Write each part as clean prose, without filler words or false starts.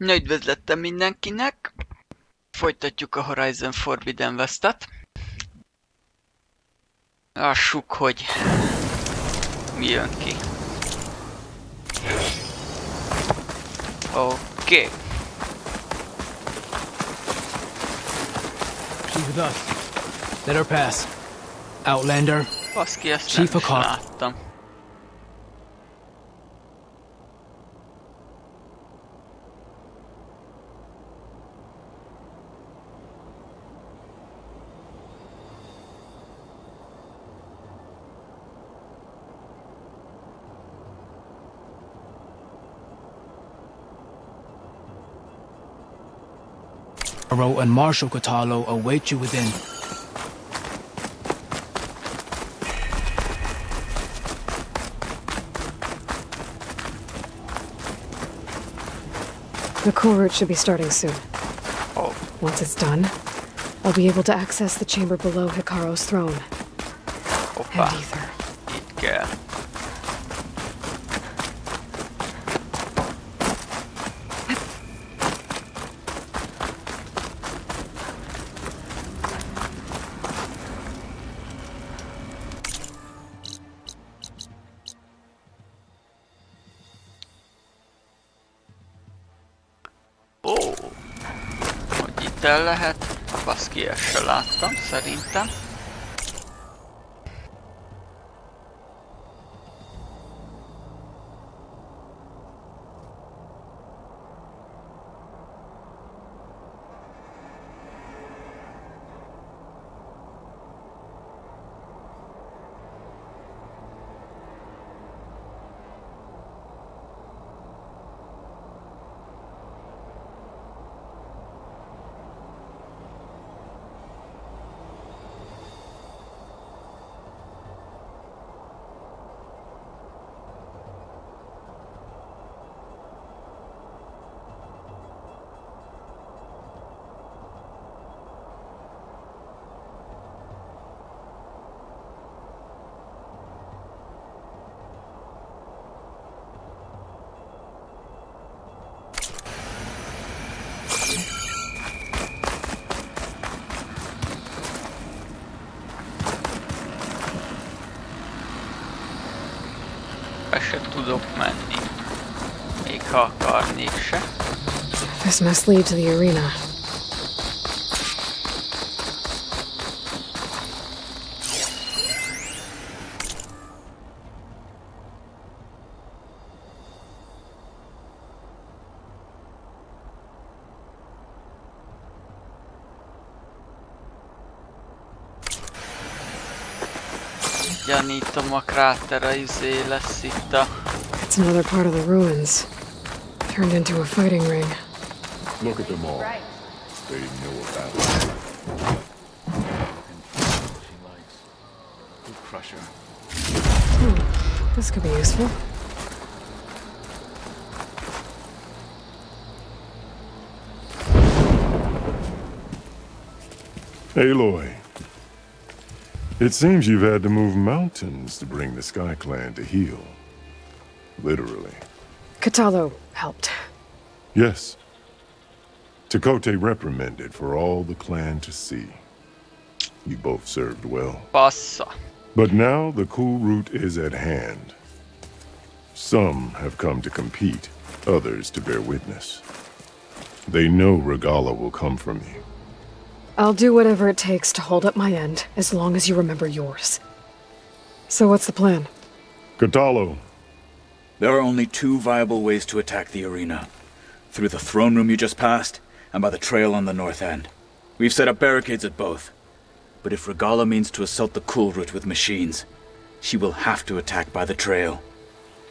Na, üdvözlettem mindenkinek! Folytatjuk a Horizon Forbidden West-et. Lássuk, hogy mi jön ki. Oké. She's with us. Let her pass. Outlander. Baszki, ezt nem is láttam. And Marshal Catalo await you within. The core route should be starting soon. Oh. Once it's done, I'll be able to access the chamber below Hikaro's throne. Opa. And Ether. Itt kell. El lehet, baszki, ezt se láttam, szerintem. Se tudok menni, még ha akarnék se. This must lead to the arena. Gyanítom, a kráter lesz itt a... It's another part of the ruins. Turned into a fighting ring. Look at them all. They know about it. She likes. We'll crush her. This could be useful. Aloy. It seems you've had to move mountains to bring the Sky Clan to heel. Literally. Catalo helped. Yes. Tekote reprimanded for all the clan to see. You both served well. Passa. But now the cool route is at hand. Some have come to compete, others to bear witness. They know Regala will come for me. I'll do whatever it takes to hold up my end, as long as you remember yours. So what's the plan? Catalo. There are only two viable ways to attack the arena. Through the throne room you just passed, and by the trail on the north end. We've set up barricades at both. But if Regala means to assault the cool route with machines, she will have to attack by the trail.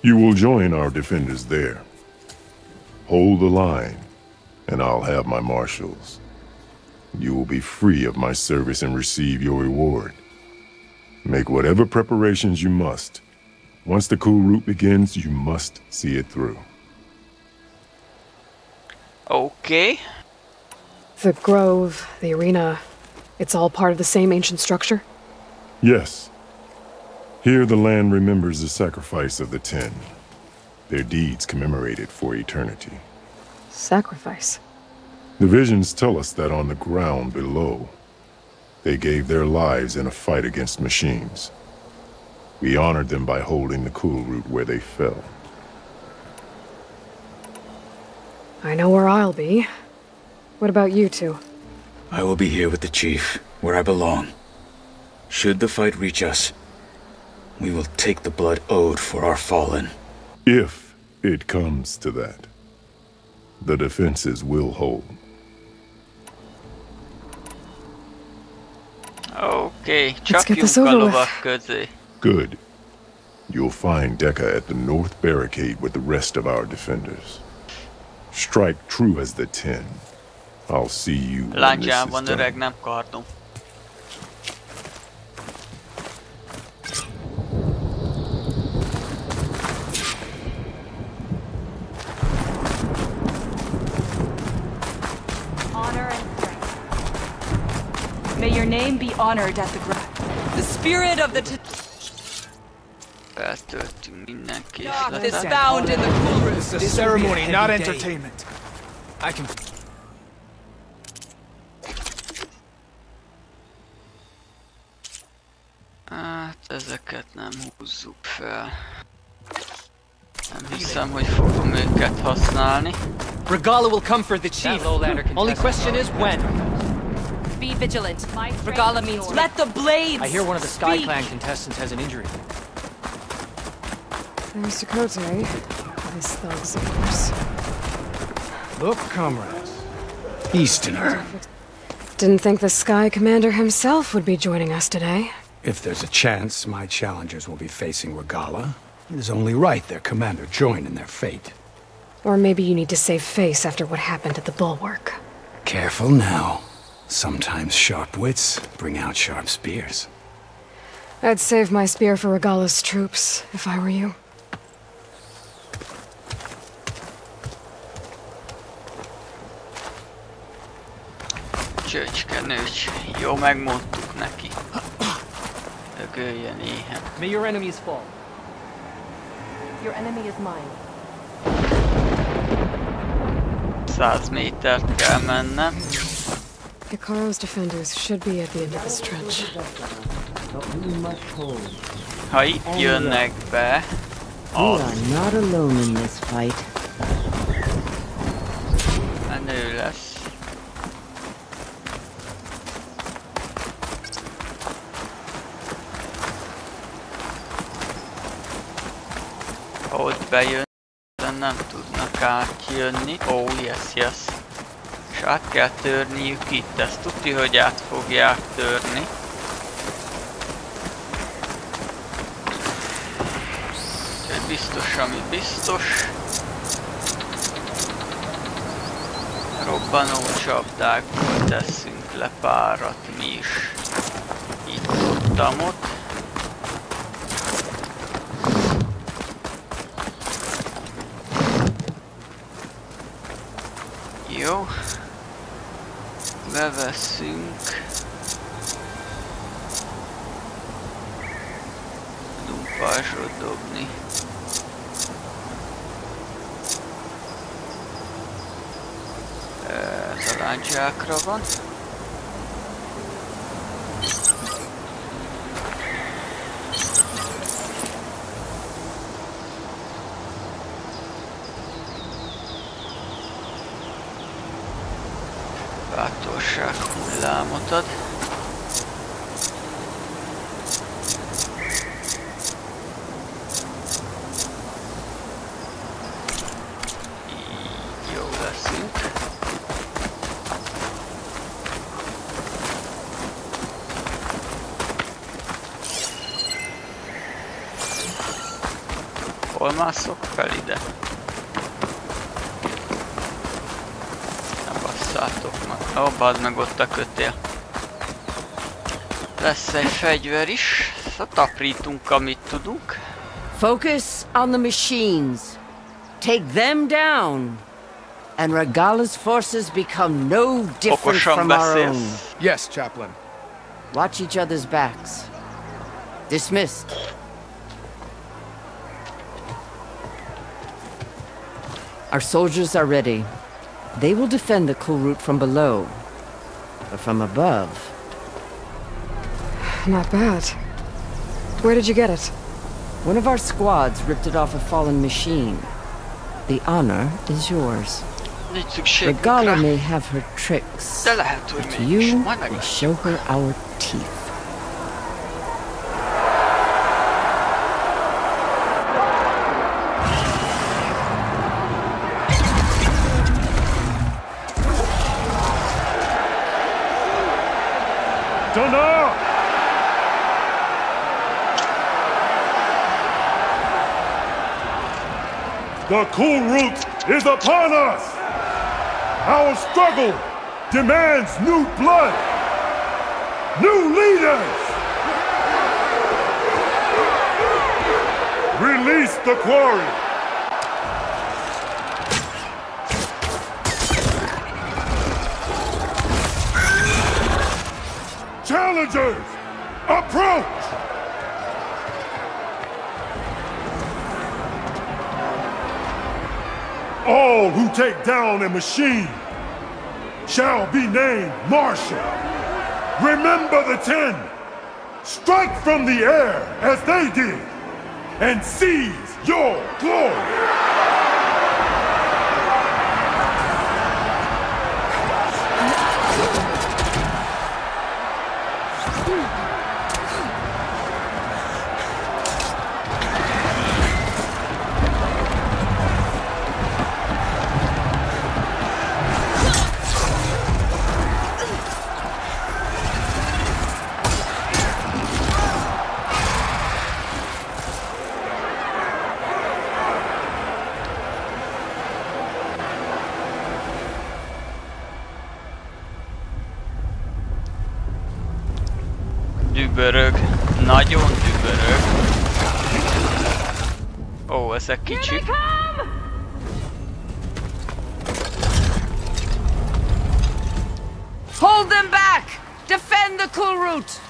You will join our defenders there. Hold the line, and I'll have my marshals. You will be free of my service and receive your reward. Make whatever preparations you must. Once the cool route begins, you must see it through. Okay. The grove, the arena, it's all part of the same ancient structure? Yes. Here the land remembers the sacrifice of the 10. Their deeds commemorated for eternity. Sacrifice. The visions tell us that on the ground below, they gave their lives in a fight against machines. We honored them by holding the cool root where they fell. I know where I'll be. What about you two? I will be here with the chief, where I belong. Should the fight reach us, we will take the blood owed for our fallen. If it comes to that, the defenses will hold. Oké, Let's get this csapjunk a over with. lovak közé. Good. You'll find Dekka at the north barricade with the rest of our defenders. Strike true as the 10. I'll see you when this is Láncsában öreg, done. nem kardom. Honor and strength. May your name be honored at the ground. The spirit of the Feltöltünk minden is készletet. found in the cool room. It's a ceremony, not entertainment. I can... Hát ezeket nem húzzuk fel. Nem hiszem, hogy fogom őket használni. Regala will come for the chief. Only question is when. Be vigilant. Regala means let the blades I hear one of the Sky speak. Clan contestants has an injury. There's Dakota. This thug's of course. Look, comrades. Easterner. Didn't think the Sky Commander himself would be joining us today. If there's a chance my challengers will be facing Regala, it is only right their commander join in their fate. Or maybe you need to save face after what happened at the Bulwark. Careful now. Sometimes sharp wits bring out sharp spears. I'd save my spear for Regala's troops, if I were you. Csöcskenőcs. Jó, megmondtuk neki. Dögöljön éhen. May your enemies fall. Your enemy is mine. 100 métert kell mennem. Hikaru's defenders should be at the end of this trench. Ha itt jönnek be, You az are not alone in this fight. menő lesz. Ha ott bejön, nem tudnak átjönni. Oh, yes. És át kell törniük itt. Ezt tuti, hogy át fogják törni. Úgyhogy biztos, ami biztos. Robbanó csapdákból teszünk le párat mi is. Itt ott. Jó. Bevesszünk. Tudunk pajzsot dobni. Ez a láncsákra van. Bátorság hullámot ad. Így jó leszünk. Hol mászok fel ide? Basszátok meg. Ó, bazd meg, ott a kötél. Lesz egy fegyver is. Szóval taprítunk, amit tudunk. Focus on the machines. Take them down. And Regala's forces become no different Okosan from our own. beszélsz. Yes, Chaplain. Watch each other's backs. Dismissed. Our soldiers are ready. They will defend the cool route from below. But from above... Not bad. Where did you get it? One of our squads ripped it off a fallen machine. The honor is yours. Regala may have her tricks, but you will show her our teeth. The cool route is upon us! Our struggle demands new blood! New leaders! Release the quarry! Challengers, approach! All who take down a machine shall be named Marshal. Remember the 10. Strike from the air as they did and seize your glory. Dübörög, nagyon dübörög. Ó, ezek kicsik. Hold them back! Defend the cool route!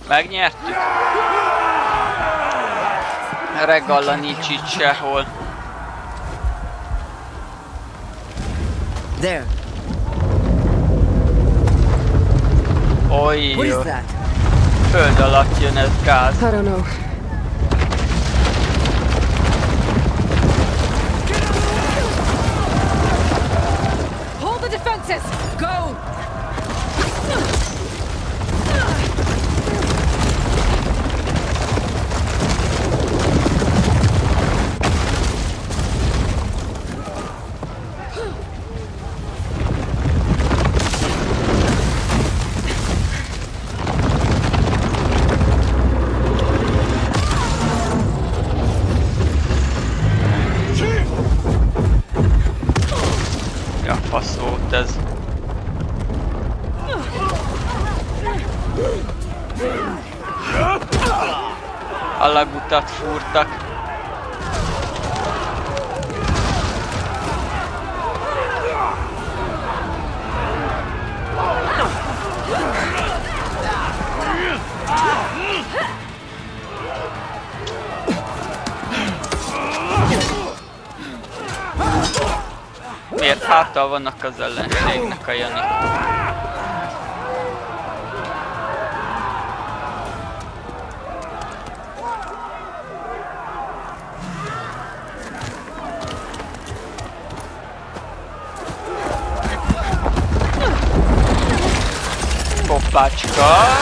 Megnyertük! Regala nincs itt sehol. There. Oly, föld alatt jön ez gáz. I don't know. places! Go! Alagutat fúrtak. Miért háttal vannak az ellenségnek a Jani? Koppácska!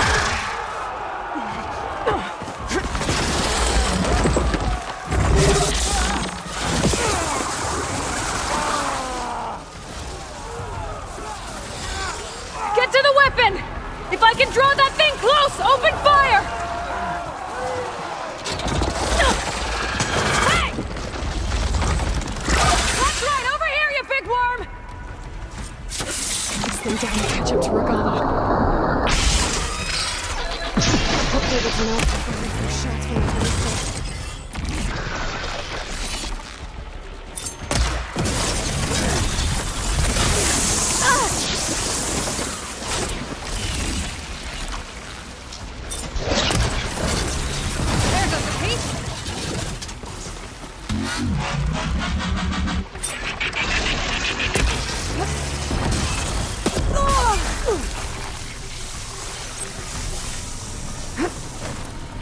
Get to the weapon! If I can draw that thing close, open fire! Hey! That's right, over here, you big worm! This thing down to catch up to Regala. Hopefully there's an outfit for my first shots from the telescope.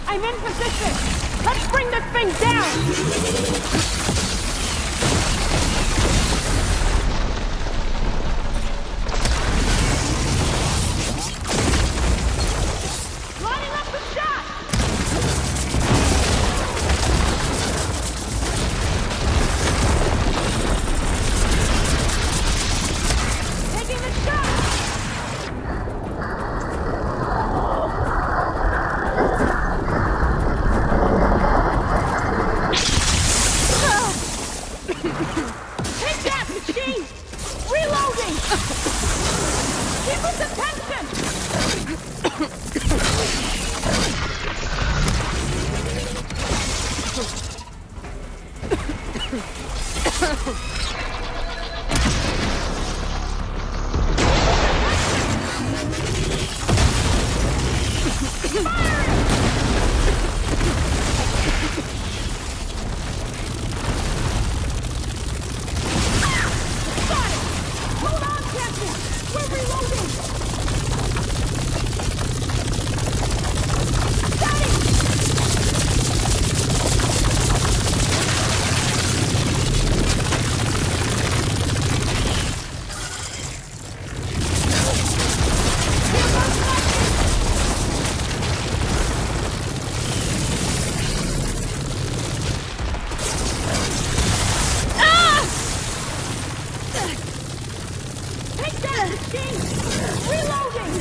I'm in position! Let's bring this thing down! Lining up the shot! Taking the shot! Take that, machine! Reloading! Keep his attention! Hold on, Captain! We're reloading! Daddy! Take that, machine! Reloading!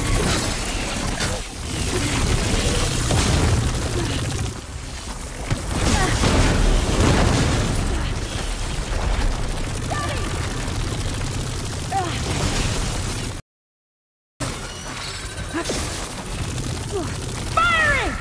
Firing!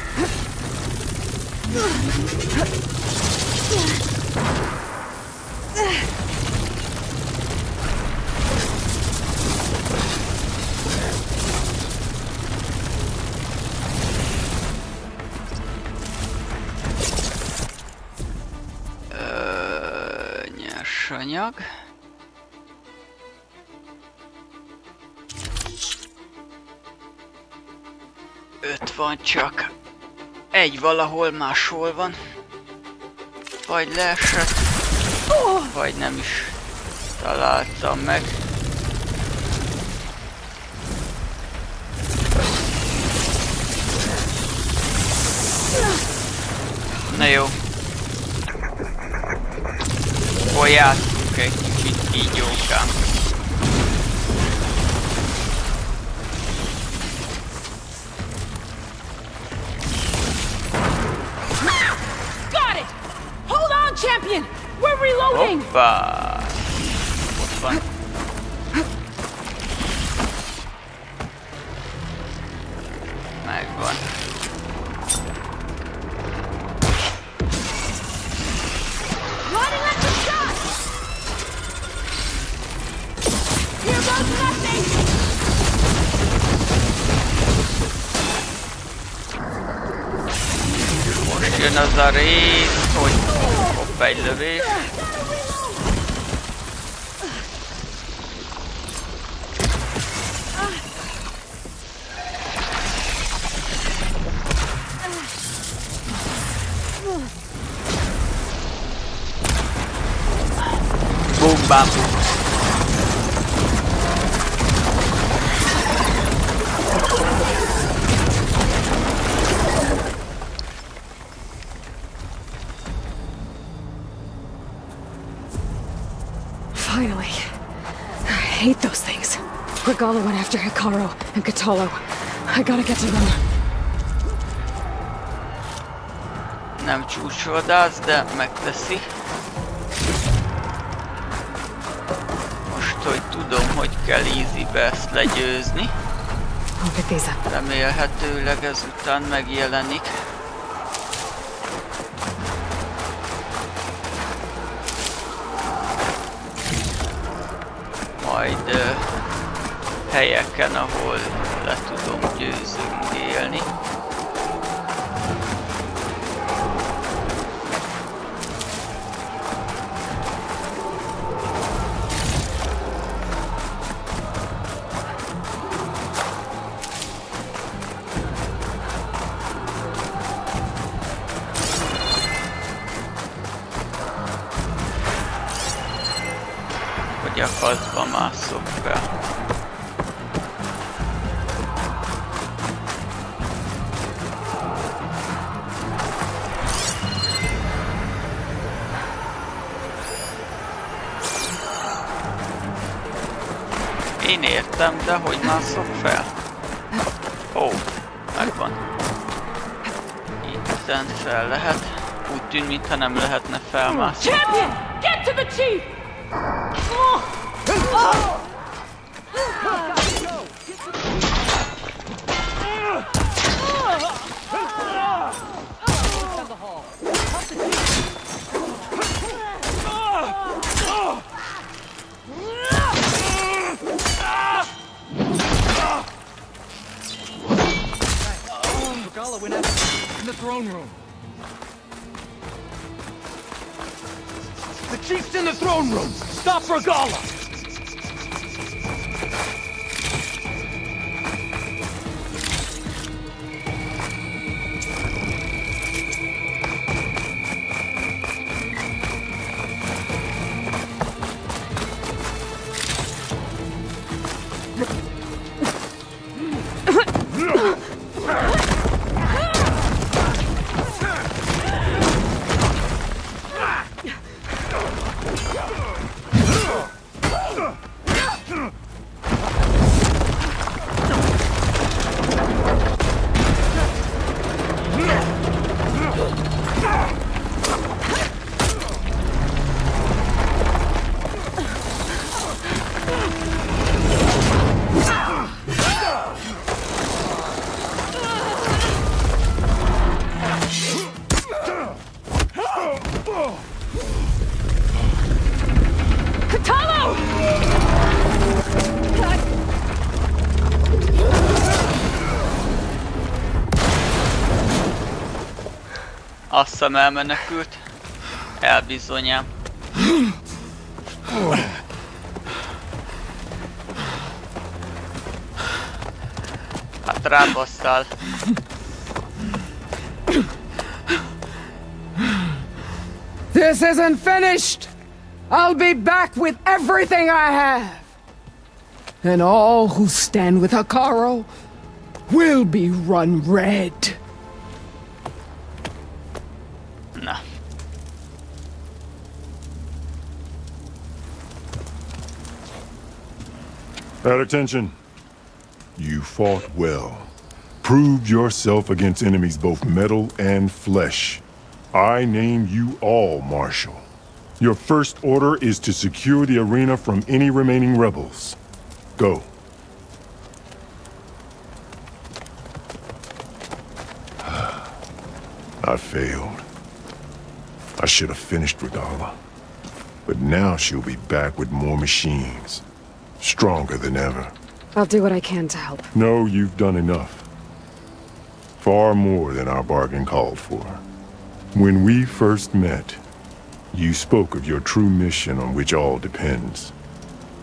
Nyersanyag. Öt van csak. Egy valahol máshol van. Vagy leesett, vagy nem is találtam meg. Na jó. Akkor játszunk egy kicsit kígyókán. Got it! Hold on, champion! We're reloading! Hoppá! Ott van. Megvan. Running at the shot! Here goes nothing! Most jön az a rész, hogy hopp, egy lövés. Boom, bam, boom. Finally. I hate those things. Regala went after Hikaru and Katalo. I gotta get to them. Nem csúcsvadász, de megteszi. Most, hogy tudom, hogy kell easybe ezt legyőzni. Remélhetőleg ezután megjelenik. Majd helyeken, ahol le tudom győzöngélni. Hogy a faszba mászok fel. Én értem, de hogy mászok fel? Ó, megvan. Itten fel lehet. Úgy tűnt, mintha nem lehetne felmászni. Champion! Get to the chief! Regala went out in the throne room. The chief's in the throne room! Stop Regala! Azt hiszem elmenekült. Elbizonyám. Hát rábasztál. This isn't finished! I'll be back with everything I have! And all who stand with Hikaru will be run red. Na. At attention. You fought well. Proved yourself against enemies both metal and flesh. I name you all Marshal. Your first order is to secure the arena from any remaining rebels. Go. I failed. I should have finished Regala. But now she'll be back with more machines. Stronger than ever. I'll do what I can to help. No, you've done enough. Far more than our bargain called for. When we first met, you spoke of your true mission on which all depends.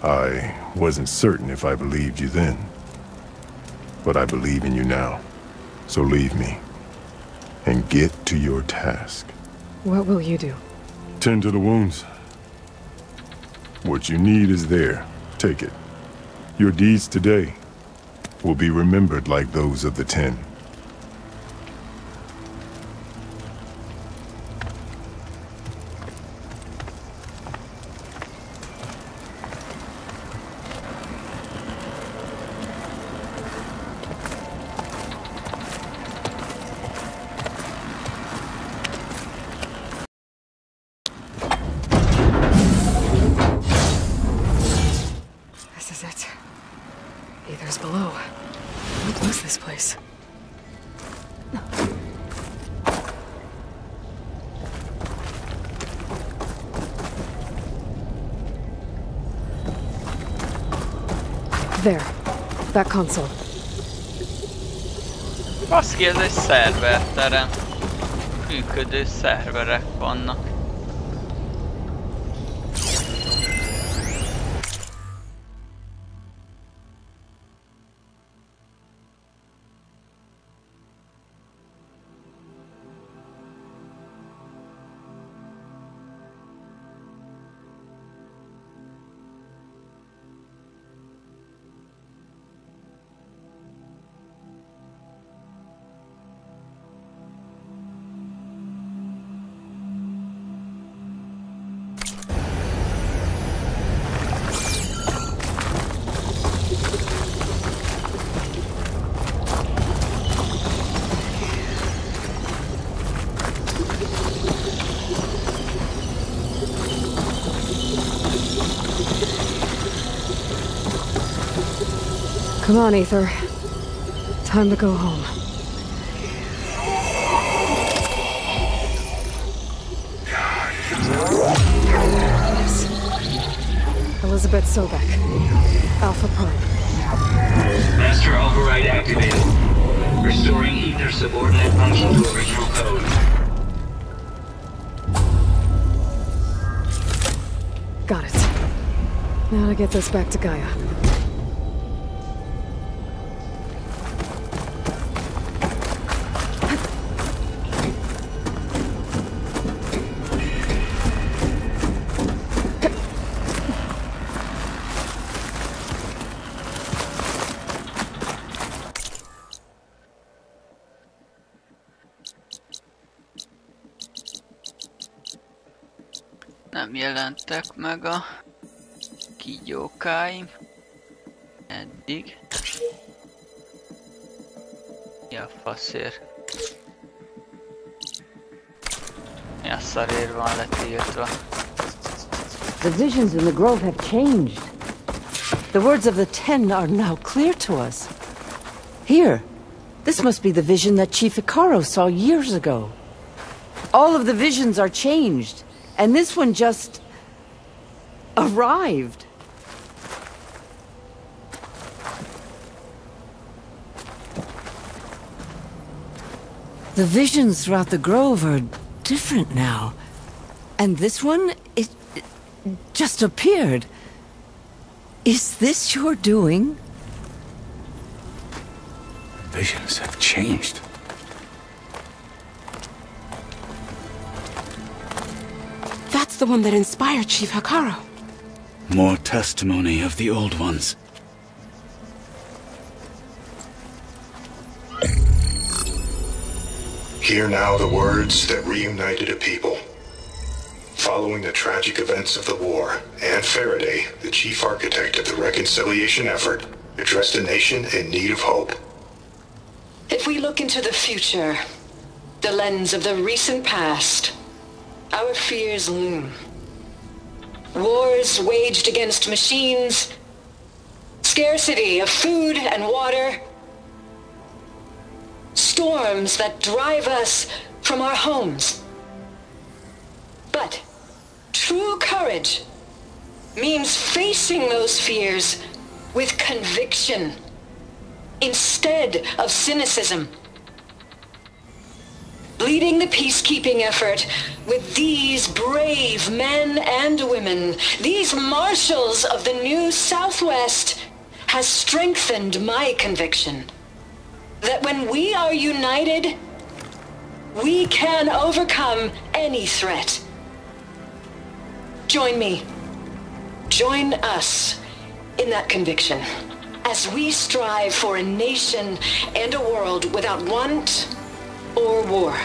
I wasn't certain if I believed you then. But I believe in you now. So leave me. And get to your task. What will you do? Tend to the wounds. What you need is there. Take it. Your deeds today will be remembered like those of the 10. There. That console. Baszki, ez egy szerverterem. Működő szerverek vannak. Come on, Aether. Time to go home. Elizabeth Sobek. Alpha Prime. Master override activated. Restoring Aether subordinate function to original code. Got it. Now to get this back to Gaia. Nem jelentek meg a kígyókáim eddig. Mi a faszért? Mi a szarért van letiltva? The visions in the grove have changed. The words of the 10 are now clear to us. Here, this must be the vision that Chief Icaro saw years ago. All of the visions are changed. And this one just arrived. The visions throughout the grove are different now. And this one, it just appeared. Is this your doing? Visions have changed. That's the one that inspired Chief Icaro. More testimony of the old ones. Hear now the words that reunited a people. Following the tragic events of the war, Anne Faraday, the chief architect of the reconciliation effort, addressed a nation in need of hope. If we look into the future, the lens of the recent past, our fears loom. Wars waged against machines, scarcity of food and water, storms that drive us from our homes. But true courage means facing those fears with conviction instead of cynicism. Leading the peacekeeping effort with these brave men and women, these marshals of the new Southwest, has strengthened my conviction that when we are united, we can overcome any threat. Join me. Join us in that conviction as we strive for a nation and a world without want or war.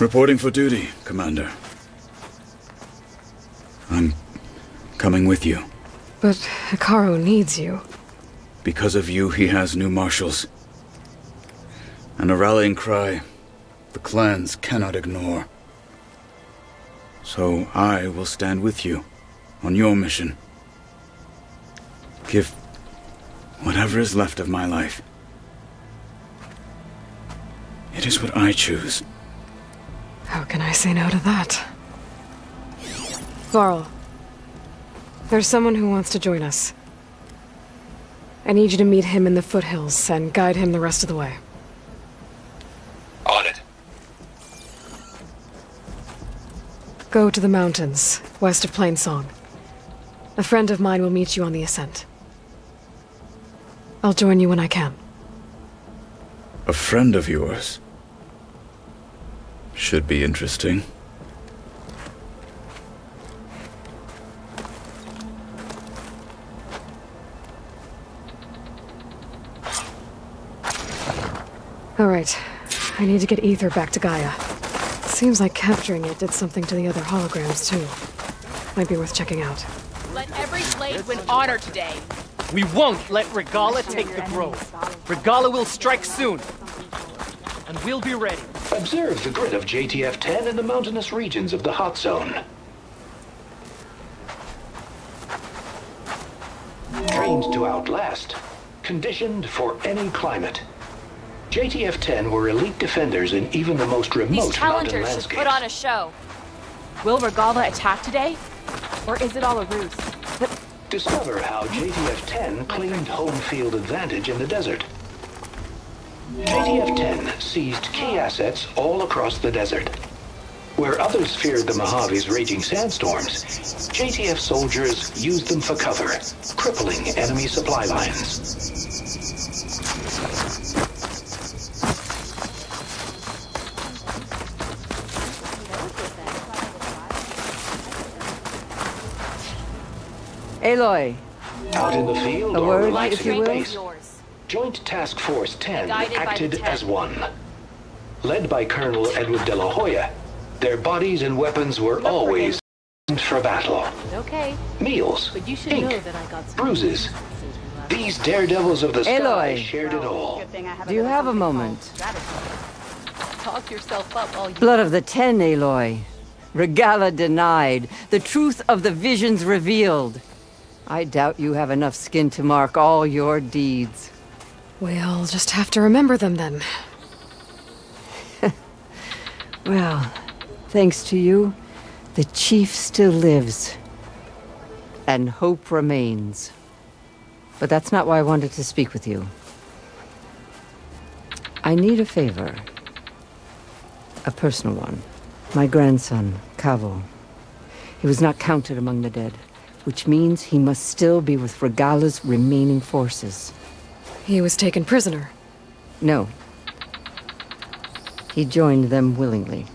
Reporting for duty, Commander. I'm coming with you. But Hikaru needs you. Because of you, he has new marshals. And a rallying cry the clans cannot ignore. So I will stand with you on your mission. Give whatever is left of my life. It is what I choose. How can I say no to that? Varl, there's someone who wants to join us. I need you to meet him in the foothills and guide him the rest of the way. On it. Go to the mountains, west of Plainsong. A friend of mine will meet you on the ascent. I'll join you when I can. A friend of yours? Should be interesting. All right. I need to get Ether back to Gaia. Seems like capturing it did something to the other holograms, too. Might be worth checking out. Let every blade win honor today. We won't let Regala take the grove. Regala will strike soon. And we'll be ready. Observe the grid of JTF-10 in the mountainous regions of the hot zone. Trained to outlast, conditioned for any climate. JTF-10 were elite defenders in even the most remote These challengers mountain should put on a show. Will Regala attack today? Or is it all a ruse? Discover how JTF-10 claimed home field advantage in the desert. JTF-10 seized key assets all across the desert. Where others feared the Mojave's raging sandstorms, JTF soldiers used them for cover, crippling enemy supply lines. Aloy. Out in the field, a or word, relaxing if you will? base, Joint Task Force 10 Guided by acted the 10. as one. Led by Colonel Edward de la Hoya, their bodies and weapons were always for battle. Okay. Meals, But you should ink, know that I got some bruises. These daredevils of the sky Aloy. shared it all. Do you have a moment? Talk yourself up all you Blood of the 10, Aloy. Regala denied. The truth of the visions revealed. I doubt you have enough skin to mark all your deeds. We'll just have to remember them then. Well, thanks to you, the chief still lives. And hope remains. But that's not why I wanted to speak with you. I need a favor. A personal one. My grandson, Cavo. He was not counted among the dead, which means he must still be with Regala's remaining forces. He was taken prisoner? No. He joined them willingly.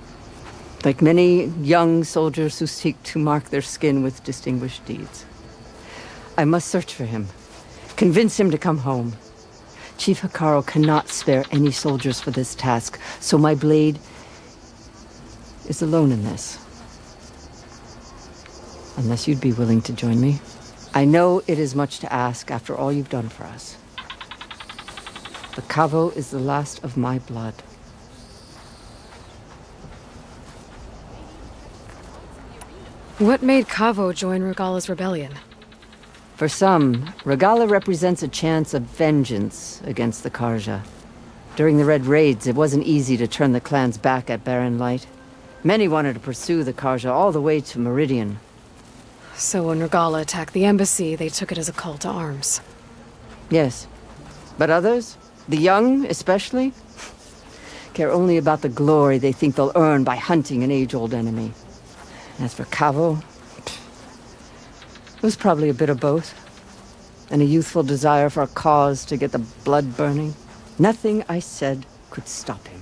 Like many young soldiers who seek to mark their skin with distinguished deeds. I must search for him. Convince him to come home. Chief Hikaru cannot spare any soldiers for this task, so my blade is alone in this. Unless you'd be willing to join me. I know it is much to ask after all you've done for us. But Cavo is the last of my blood. What made Cavo join Regala's rebellion? For some, Regala represents a chance of vengeance against the Karja. During the Red Raids, it wasn't easy to turn the clans back at Barren Light. Many wanted to pursue the Karja all the way to Meridian. So when Regala attacked the embassy, they took it as a call to arms. Yes. But others, the young especially, care only about the glory they think they'll earn by hunting an age-old enemy. As for Cavo, it was probably a bit of both. And a youthful desire for a cause to get the blood burning. Nothing I said could stop him.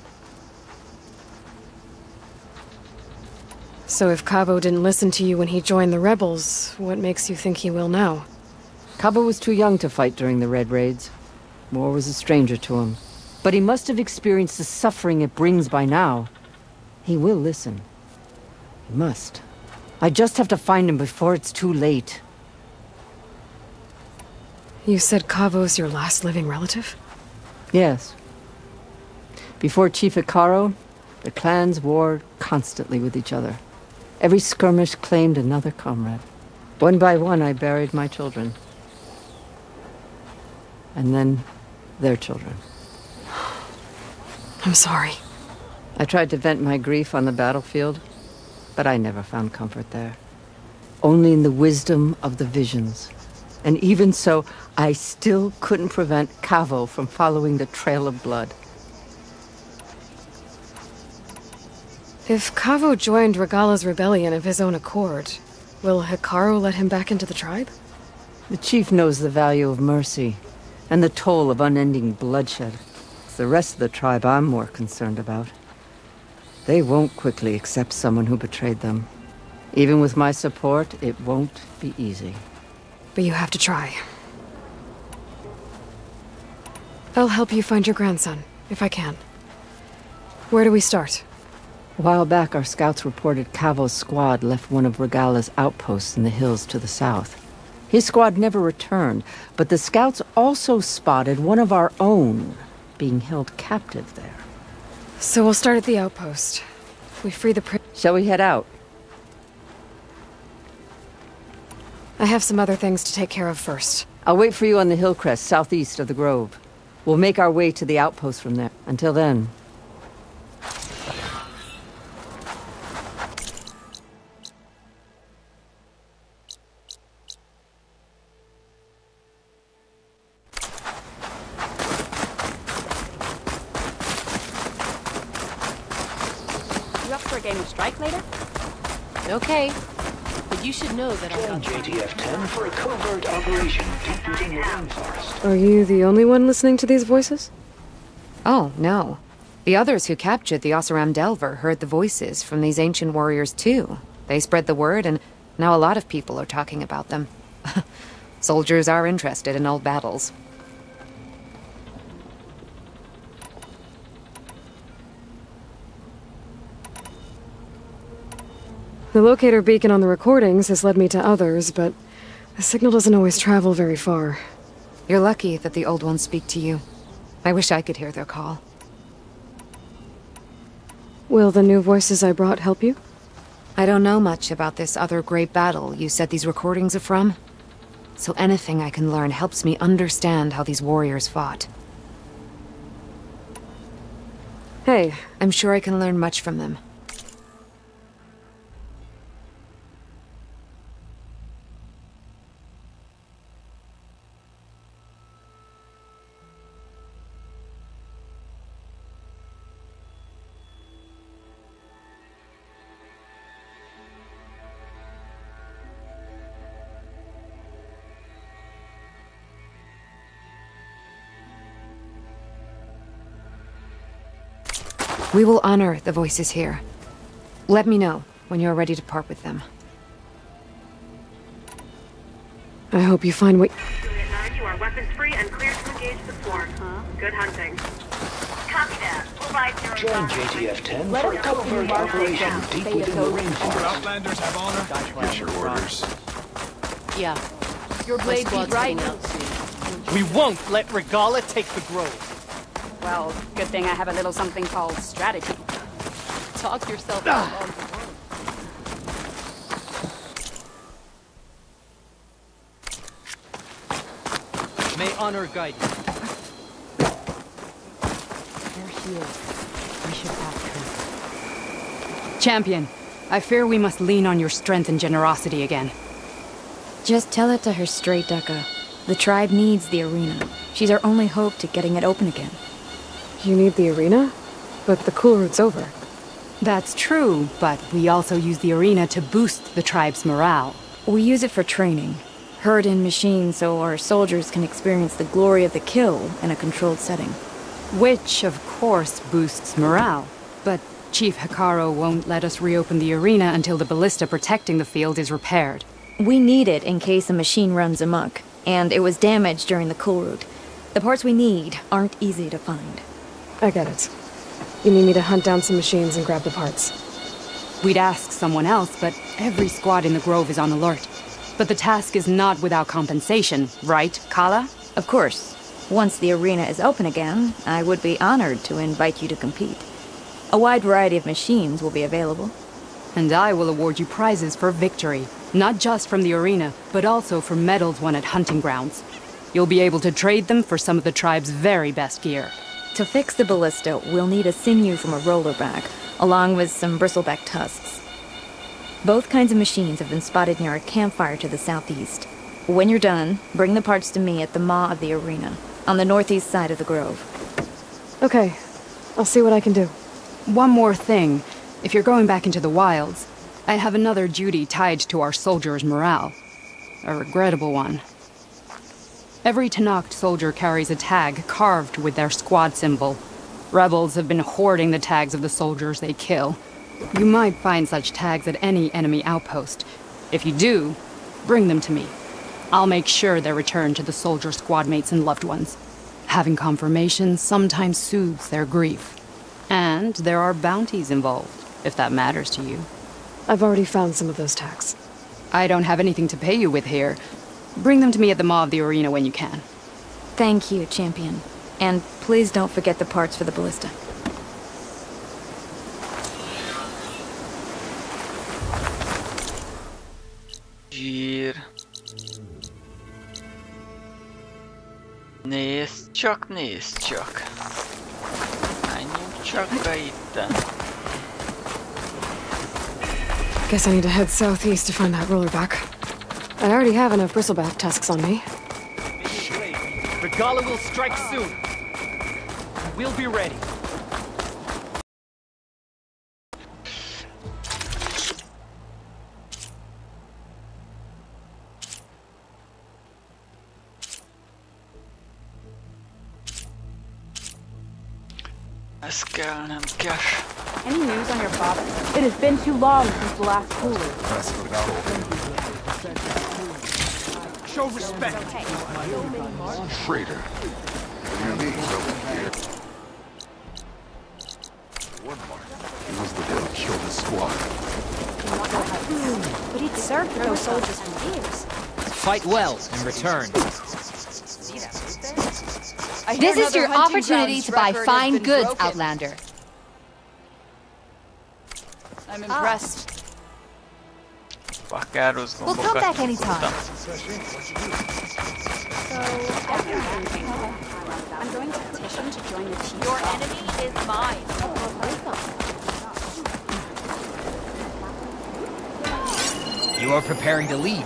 So if Cavo didn't listen to you when he joined the rebels, what makes you think he will now? Cavo was too young to fight during the Red Raids. War was a stranger to him. But he must have experienced the suffering it brings by now. He will listen. He must. I just have to find him before it's too late. You said Cavo's your last living relative? Yes. Before Chief Hikaru, the clans warred constantly with each other. Every skirmish claimed another comrade. One by one, I buried my children. And then their children. I'm sorry. I tried to vent my grief on the battlefield, but I never found comfort there. Only in the wisdom of the visions. And even so, I still couldn't prevent Cavo from following the trail of blood. If Cavo joined Regala's rebellion of his own accord, will Hikaru let him back into the tribe? The chief knows the value of mercy, and the toll of unending bloodshed. It's the rest of the tribe I'm more concerned about. They won't quickly accept someone who betrayed them. Even with my support, it won't be easy. But you have to try. I'll help you find your grandson, if I can. Where do we start? A while back, our scouts reported Cavo's squad left one of Regala's outposts in the hills to the south. His squad never returned, but the scouts also spotted one of our own being held captive there. So we'll start at the outpost. If we free the Shall we head out? I have some other things to take care of first. I'll wait for you on the hill crest southeast of the grove. We'll make our way to the outpost from there. Until then. You up for a game of strike later? Okay. But you should know that Join JTF-10 for a covert operation deep within the rainforest. Are you the only one listening to these voices? Oh, no. The others who captured the Oseram Delver heard the voices from these ancient warriors too. They spread the word, and now a lot of people are talking about them. Soldiers are interested in old battles. The locator beacon on the recordings has led me to others, but the signal doesn't always travel very far. You're lucky that the old ones speak to you. I wish I could hear their call. Will the new voices I brought help you? I don't know much about this other great battle you said these recordings are from. So anything I can learn helps me understand how these warriors fought. Hey. I'm sure I can learn much from them. We will honor the voices here. Let me know when you're ready to part with them. I hope you find what... Unit 9, you are weapons free and clear to engage the swarm. Good hunting. Copy that. Join JTF-10 for a covert operation deep within the rainforest. Outlanders have honor. Get your orders. Yeah. Your blade be right. We won't let Regala take the grove. Well, good thing I have a little something called strategy. Talk yourself out. May honor guide you. They're here. We should ask her. Champion, I fear we must lean on your strength and generosity again. Just tell it to her straight, Ducka. The tribe needs the arena. She's our only hope to getting it open again. You need the arena? But the cool route's over. That's true, but we also use the arena to boost the tribe's morale. We use it for training. Herd in machines so our soldiers can experience the glory of the kill in a controlled setting. Which, of course, boosts morale. But Chief Hikaru won't let us reopen the arena until the ballista protecting the field is repaired. We need it in case a machine runs amok, and it was damaged during the cool route. The parts we need aren't easy to find. I get it. You need me to hunt down some machines and grab the parts. We'd ask someone else, but every squad in the grove is on alert. But the task is not without compensation, right, Kala? Of course. Once the arena is open again, I would be honored to invite you to compete. A wide variety of machines will be available. And I will award you prizes for victory, not just from the arena, but also for medals won at hunting grounds. You'll be able to trade them for some of the tribe's very best gear. To fix the ballista, we'll need a sinew from a rollerback, along with some bristleback tusks. Both kinds of machines have been spotted near a campfire to the southeast. When you're done, bring the parts to me at the maw of the arena, on the northeast side of the grove. Okay, I'll see what I can do. One more thing. If you're going back into the wilds, I have another duty tied to our soldiers' morale. A regrettable one. Every Tenakth soldier carries a tag carved with their squad symbol. Rebels have been hoarding the tags of the soldiers they kill. You might find such tags at any enemy outpost. If you do, bring them to me. I'll make sure they're returned to the soldier squad mates and loved ones. Having confirmation sometimes soothes their grief. And there are bounties involved, if that matters to you. I've already found some of those tags. I don't have anything to pay you with here. Bring them to me at the maw of the arena when you can. Thank you, Champion. And please don't forget the parts for the ballista. Zsír. Nézd csak, nézd csak. Menjünk csak be itten. Guess I need to head southeast to find that rollerback. I already have enough bristleback tusks on me. Regala will strike soon. We'll be ready. Ez kell, nem cash. Any news on your father? It has been too long since the last cooler. Show respect. Traitor. He was the one who killed his squad. But he'd served with those soldiers for years. Fight well and return. This is your opportunity to buy fine goods, Outlander. I'm impressed. We'll come back anytime. I'm going to petition to join the team. Your enemy is mine. You are preparing to leave.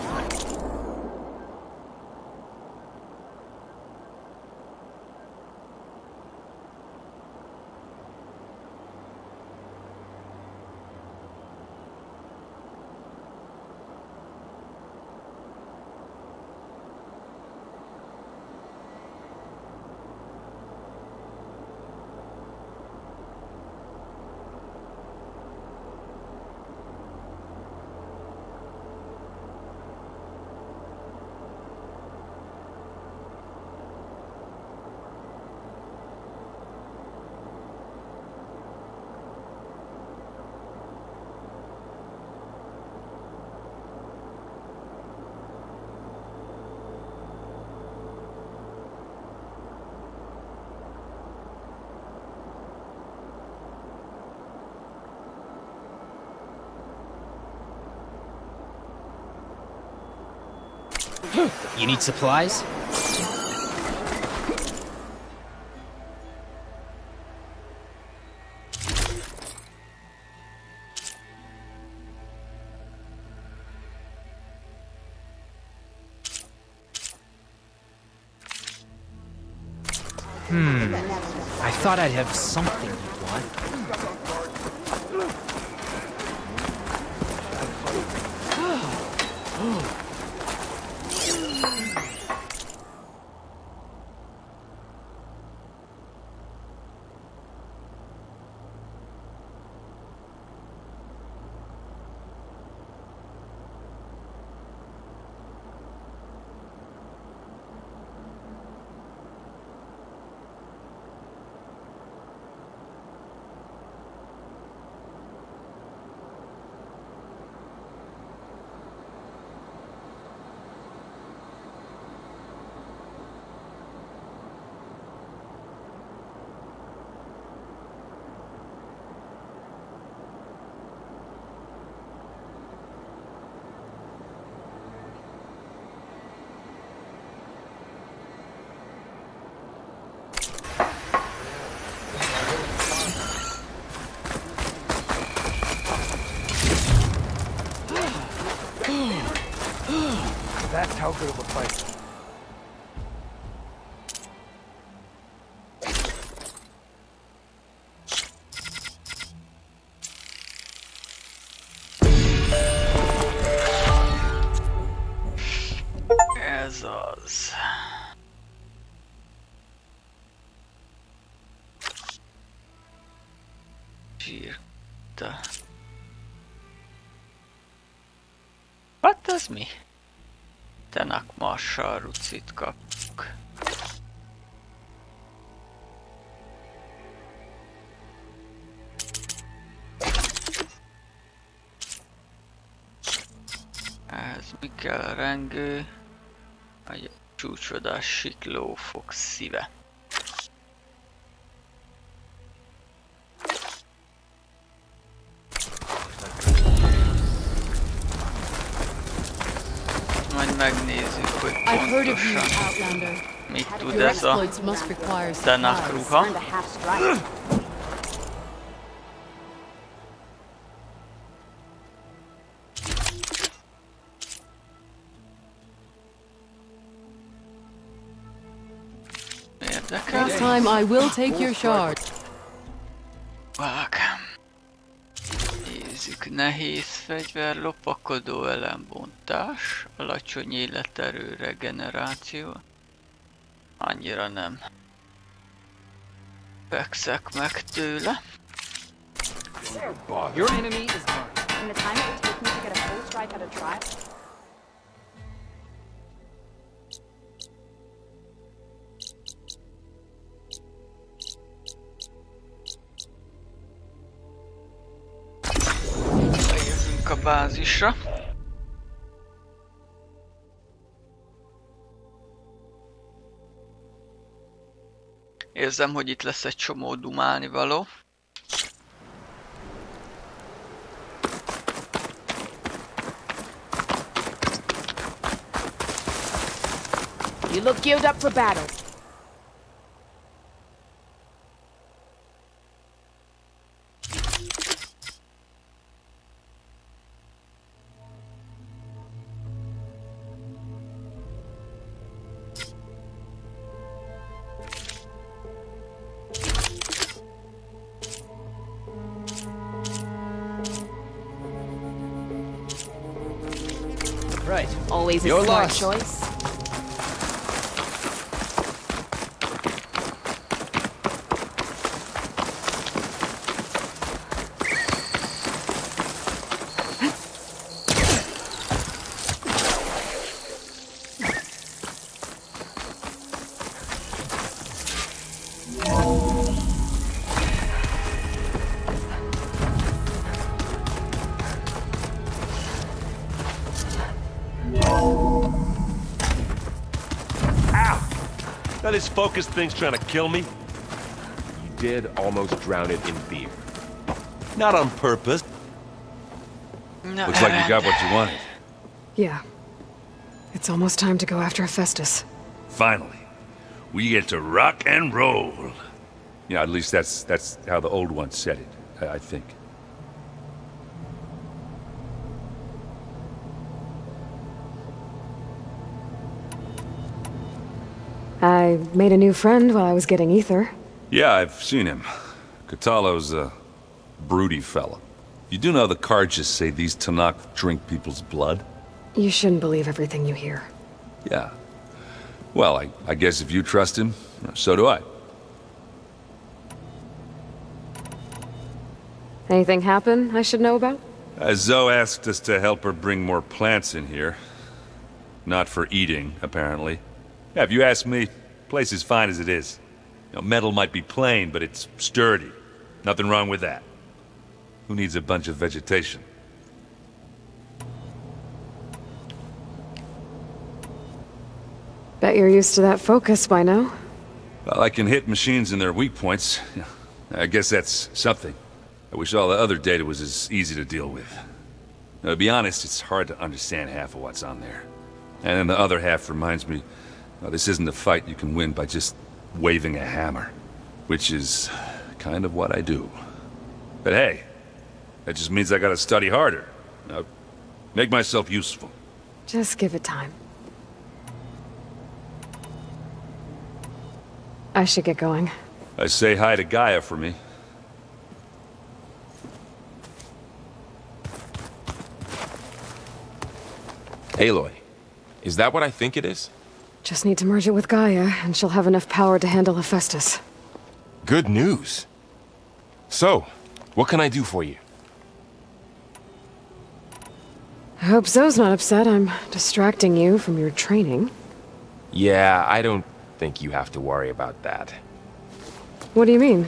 You need supplies? I thought I'd have something you'd want. That's how good of a fight. Ez az. Zsírta. Hát ez mi? Tenak Marshall rucit kapjuk. Ez mi kell? Rengő, vagy csúcsodás siklófok szíve. Majd megnézzük, hogy pontosan mit tud ez a Tenak ruha. Érdekel? Next time I will take your shard. Nézzük, nehéz fegyver, lopakodó elembontás, alacsony életerő regeneráció. Annyira nem fekszek meg tőle. Your enemy is marked. In the time it would take me to get a full strike at a tribe. Beérünk a bázisra. Érzem, hogy itt lesz egy csomó dumálni való. You look geared up for battle. Right. Always a Your smart loss. choice. That this focused thing's trying to kill me? You did almost drown it in beer. Not on purpose. Looks like you got what you wanted. Yeah. It's almost time to go after Hephaestus. Finally. We get to rock and roll. Yeah, at least that's how the old one said it, I think. I made a new friend while I was getting ether. Yeah, I've seen him. Catalo's a broody fella. You do know the cards just say these Tanakh drink people's blood? You shouldn't believe everything you hear. Yeah. Well, I guess if you trust him, so do I. Anything happen I should know about? Zoe asked us to help her bring more plants in here. Not for eating, apparently. Yeah, if you ask me, the place is fine as it is. You know, metal might be plain, but it's sturdy. Nothing wrong with that. Who needs a bunch of vegetation? Bet you're used to that focus by now. Well, I can hit machines in their weak points. I guess that's something. I wish all the other data was as easy to deal with. Now, to be honest, it's hard to understand half of what's on there. And then the other half reminds me, this isn't a fight you can win by just waving a hammer. Which is kind of what I do. But hey, that just means I gotta study harder. Make myself useful. Just give it time. I should get going. Say hi to Gaia for me. Aloy, is that what I think it is? Just need to merge it with Gaia, and she'll have enough power to handle Hephaestus. Good news. So, what can I do for you? I hope Zoe's not upset I'm distracting you from your training. Yeah, I don't think you have to worry about that. What do you mean?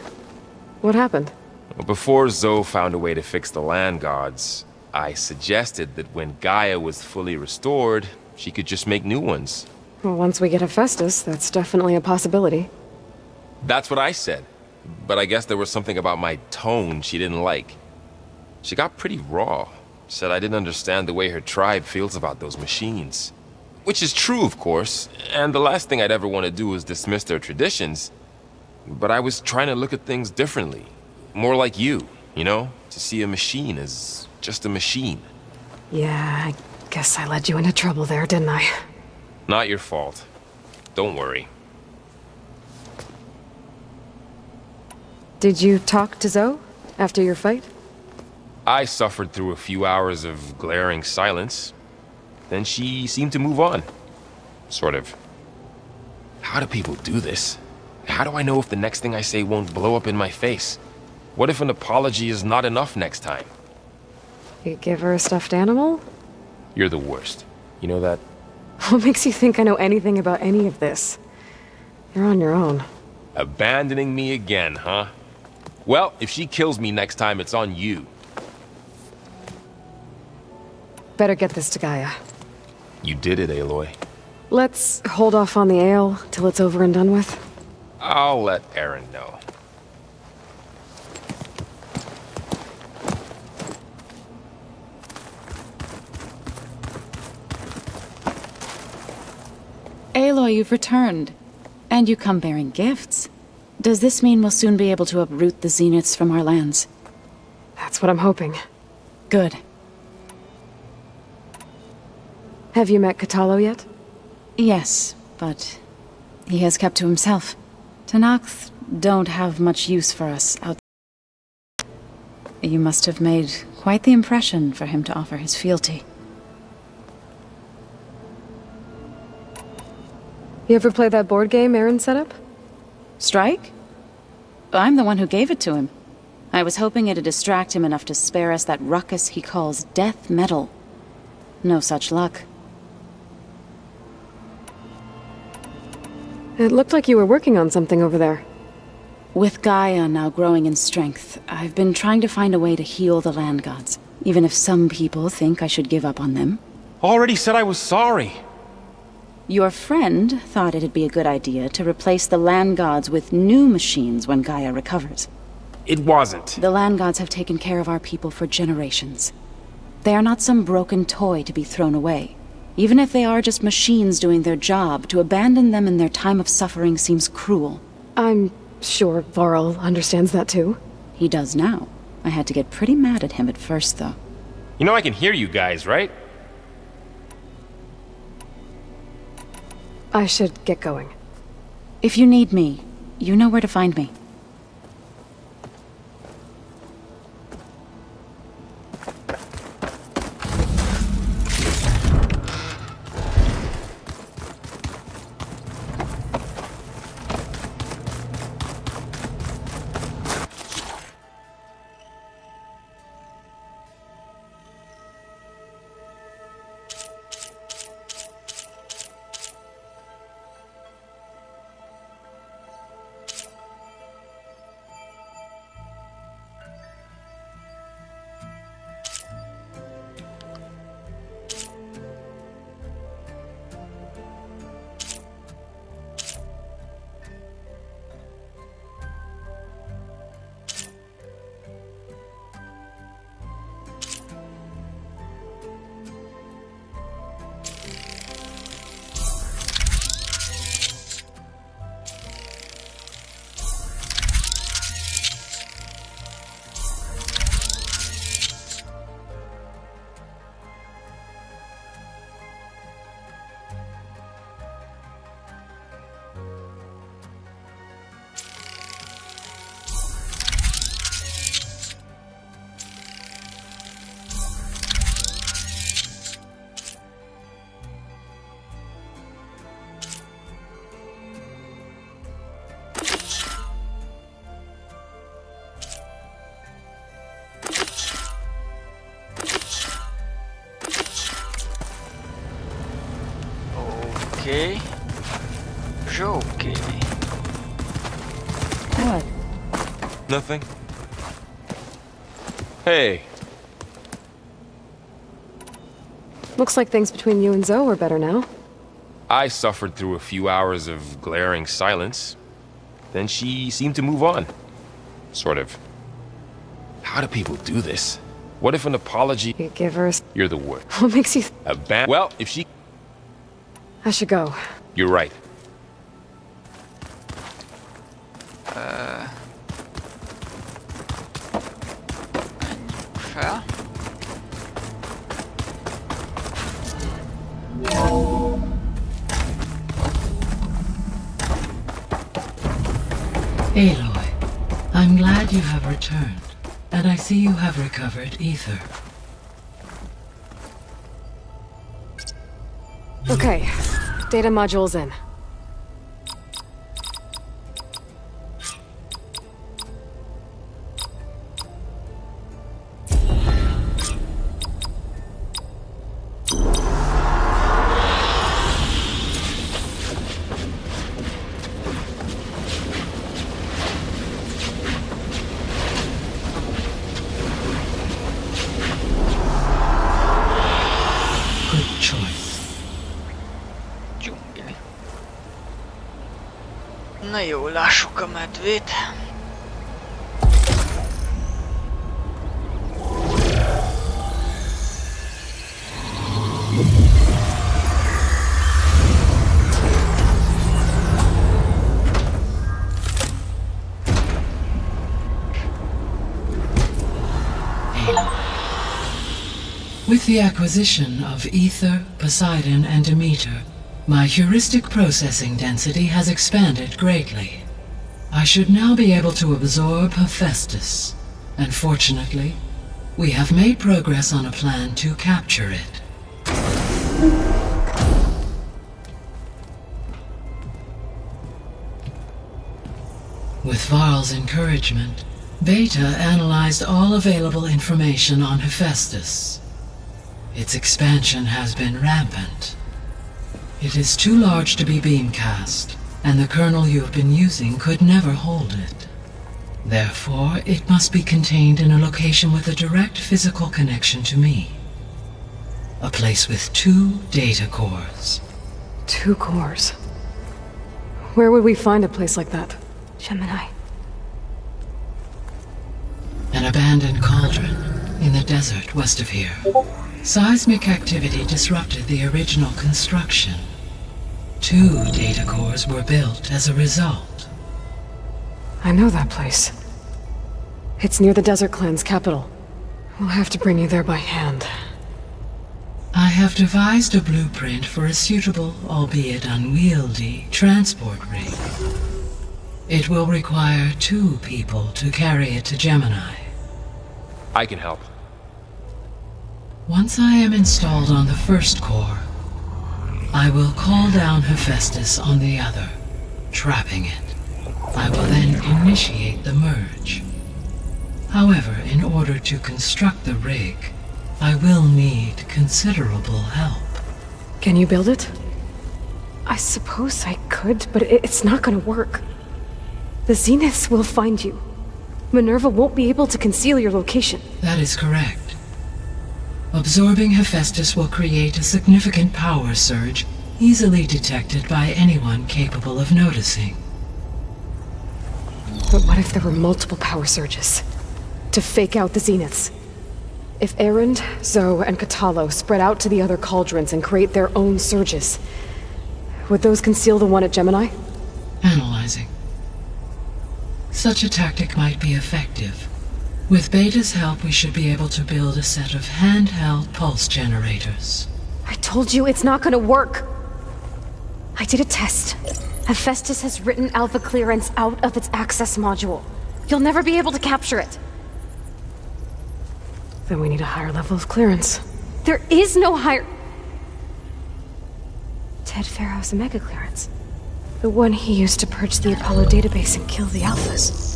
What happened? Well, before Zoe found a way to fix the land gods, I suggested that when Gaia was fully restored, she could just make new ones. Well, once we get Hephaestus, that's definitely a possibility. That's what I said. But I guess there was something about my tone she didn't like. She got pretty raw. Said I didn't understand the way her tribe feels about those machines. Which is true, of course, and the last thing I'd ever want to do is dismiss their traditions. But I was trying to look at things differently. More like you know? To see a machine as just a machine. Yeah, I guess I led you into trouble there, didn't I? Not your fault. Don't worry. Did you talk to Zoe after your fight? I suffered through a few hours of glaring silence. Then she seemed to move on. Sort of. How do people do this? How do I know if the next thing I say won't blow up in my face? What if an apology is not enough next time? You give her a stuffed animal? You're the worst. You know that? What makes you think I know anything about any of this? You're on your own. Abandoning me again, huh? Well, if she kills me next time, it's on you. Better get this to Gaia. You did it, Aloy. Let's hold off on the ale till it's over and done with. I'll let Aaron know. Aloy, you've returned. And you come bearing gifts. Does this mean we'll soon be able to uproot the Zeniths from our lands? That's what I'm hoping. Good. Have you met Catalo yet? Yes, but he has kept to himself. Tanakh don't have much use for us out. You must have made quite the impression for him to offer his fealty. You ever play that board game Aaron set up? Strike? I'm the one who gave it to him. I was hoping it'd distract him enough to spare us that ruckus he calls death metal. No such luck. It looked like you were working on something over there. With Gaia now growing in strength, I've been trying to find a way to heal the land gods, even if some people think I should give up on them. Already said I was sorry. Your friend thought it'd be a good idea to replace the land gods with new machines when Gaia recovers. It wasn't. The land gods have taken care of our people for generations. They are not some broken toy to be thrown away. Even if they are just machines doing their job, to abandon them in their time of suffering seems cruel. I'm sure Varl understands that too. He does now. I had to get pretty mad at him at first, though. You know I can hear you guys, right? I should get going. If you need me, you know where to find me. Okay. Okay. What? Nothing. Hey. Looks like things between you and Zoe are better now. I suffered through a few hours of glaring silence. Then she seemed to move on. Sort of. How do people do this? What if an apology... You give her... You're the worst. What makes you... Well, if she... I should go. You're right. Fair. Aloy, I'm glad you have returned, and I see you have recovered ether. Okay, data module's in. Na jó, lássuk a medvét. With the acquisition of Ether, Poseidon, and Demeter, my heuristic processing density has expanded greatly. I should now be able to absorb Hephaestus, and fortunately, we have made progress on a plan to capture it. With Varl's encouragement, Beta analyzed all available information on Hephaestus. Its expansion has been rampant. It is too large to be beamcast, and the kernel you have been using could never hold it. Therefore, it must be contained in a location with a direct physical connection to me. A place with 2 data cores. 2 cores? Where would we find a place like that? Gemini. An abandoned cauldron in the desert west of here. Seismic activity disrupted the original construction. 2 data cores were built as a result. I know that place. It's near the Desert Clan's capital. We'll have to bring you there by hand. I have devised a blueprint for a suitable, albeit unwieldy, transport rig. It will require 2 people to carry it to Gemini. I can help. Once I am installed on the first core, I will call down Hephaestus on the other, trapping it. I will then initiate the merge. However, in order to construct the rig, I will need considerable help. Can you build it? I suppose I could, but it's not gonna work. The Zeniths will find you. Minerva won't be able to conceal your location. That is correct. Absorbing Hephaestus will create a significant power surge, easily detected by anyone capable of noticing. But what if there were multiple power surges? To fake out the Zeniths? If Erend, Zoe, and Katalo spread out to the other cauldrons and create their own surges, would those conceal the one at Gemini? Analyzing. Such a tactic might be effective. With Beta's help, we should be able to build a set of handheld pulse generators. I told you it's not gonna work! I did a test. Hephaestus has written Alpha clearance out of its access module. You'll never be able to capture it. Then we need a higher level of clearance. There is no higher... Ted Pharaoh's mega clearance. The one he used to purge the Apollo database and kill the Alphas.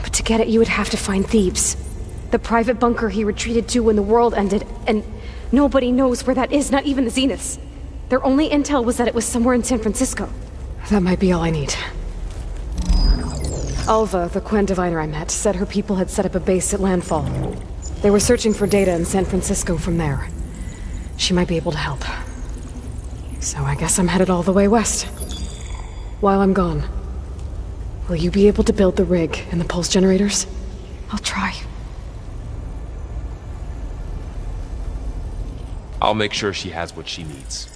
But to get it, you would have to find Thebes. The private bunker he retreated to when the world ended, and nobody knows where that is, not even the Zeniths. Their only intel was that it was somewhere in San Francisco. That might be all I need. Alva, the Quen diviner I met, said her people had set up a base at landfall. They were searching for data in San Francisco from there. She might be able to help. So I guess I'm headed all the way west. While I'm gone, will you be able to build the rig and the pulse generators? I'll try. I'll make sure she has what she needs.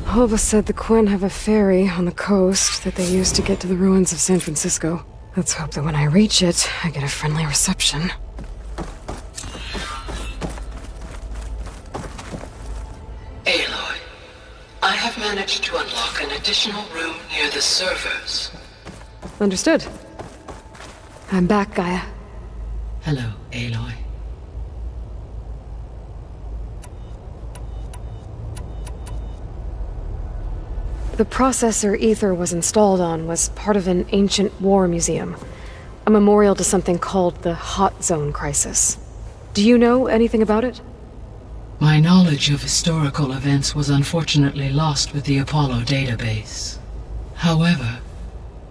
Alva said the Quen have a ferry on the coast that they use to get to the ruins of San Francisco. Let's hope that when I reach it, I get a friendly reception. Aloy, I have managed to unlock an additional room near the servers. Understood. I'm back, Gaia. Hello, Aloy. The processor Ether was installed on was part of an ancient war museum. A memorial to something called the Hot Zone Crisis. Do you know anything about it? My knowledge of historical events was unfortunately lost with the Apollo database. However,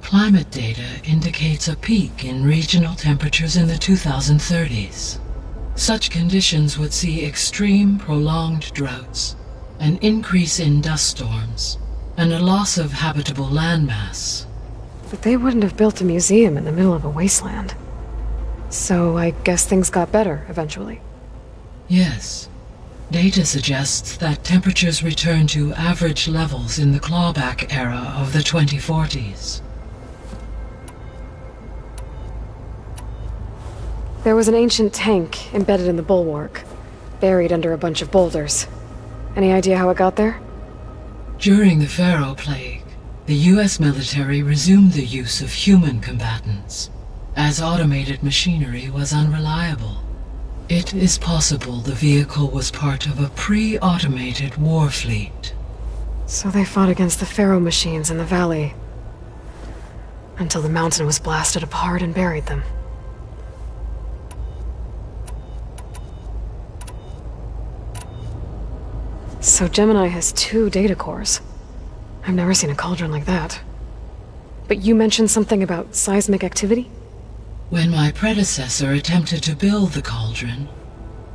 climate data indicates a peak in regional temperatures in the 2030s. Such conditions would see extreme, prolonged droughts, an increase in dust storms, and a loss of habitable landmass. But they wouldn't have built a museum in the middle of a wasteland. So I guess things got better eventually. Yes. Data suggests that temperatures returned to average levels in the clawback era of the 2040s. There was an ancient tank embedded in the bulwark, buried under a bunch of boulders. Any idea how it got there? During the Pharaoh Plague, the US military resumed the use of human combatants, as automated machinery was unreliable. It is possible the vehicle was part of a pre-automated war fleet. So they fought against the Pharaoh machines in the valley, until the mountain was blasted apart and buried them. So Gemini has 2 data cores. I've never seen a cauldron like that. But you mentioned something about seismic activity? When my predecessor attempted to build the cauldron,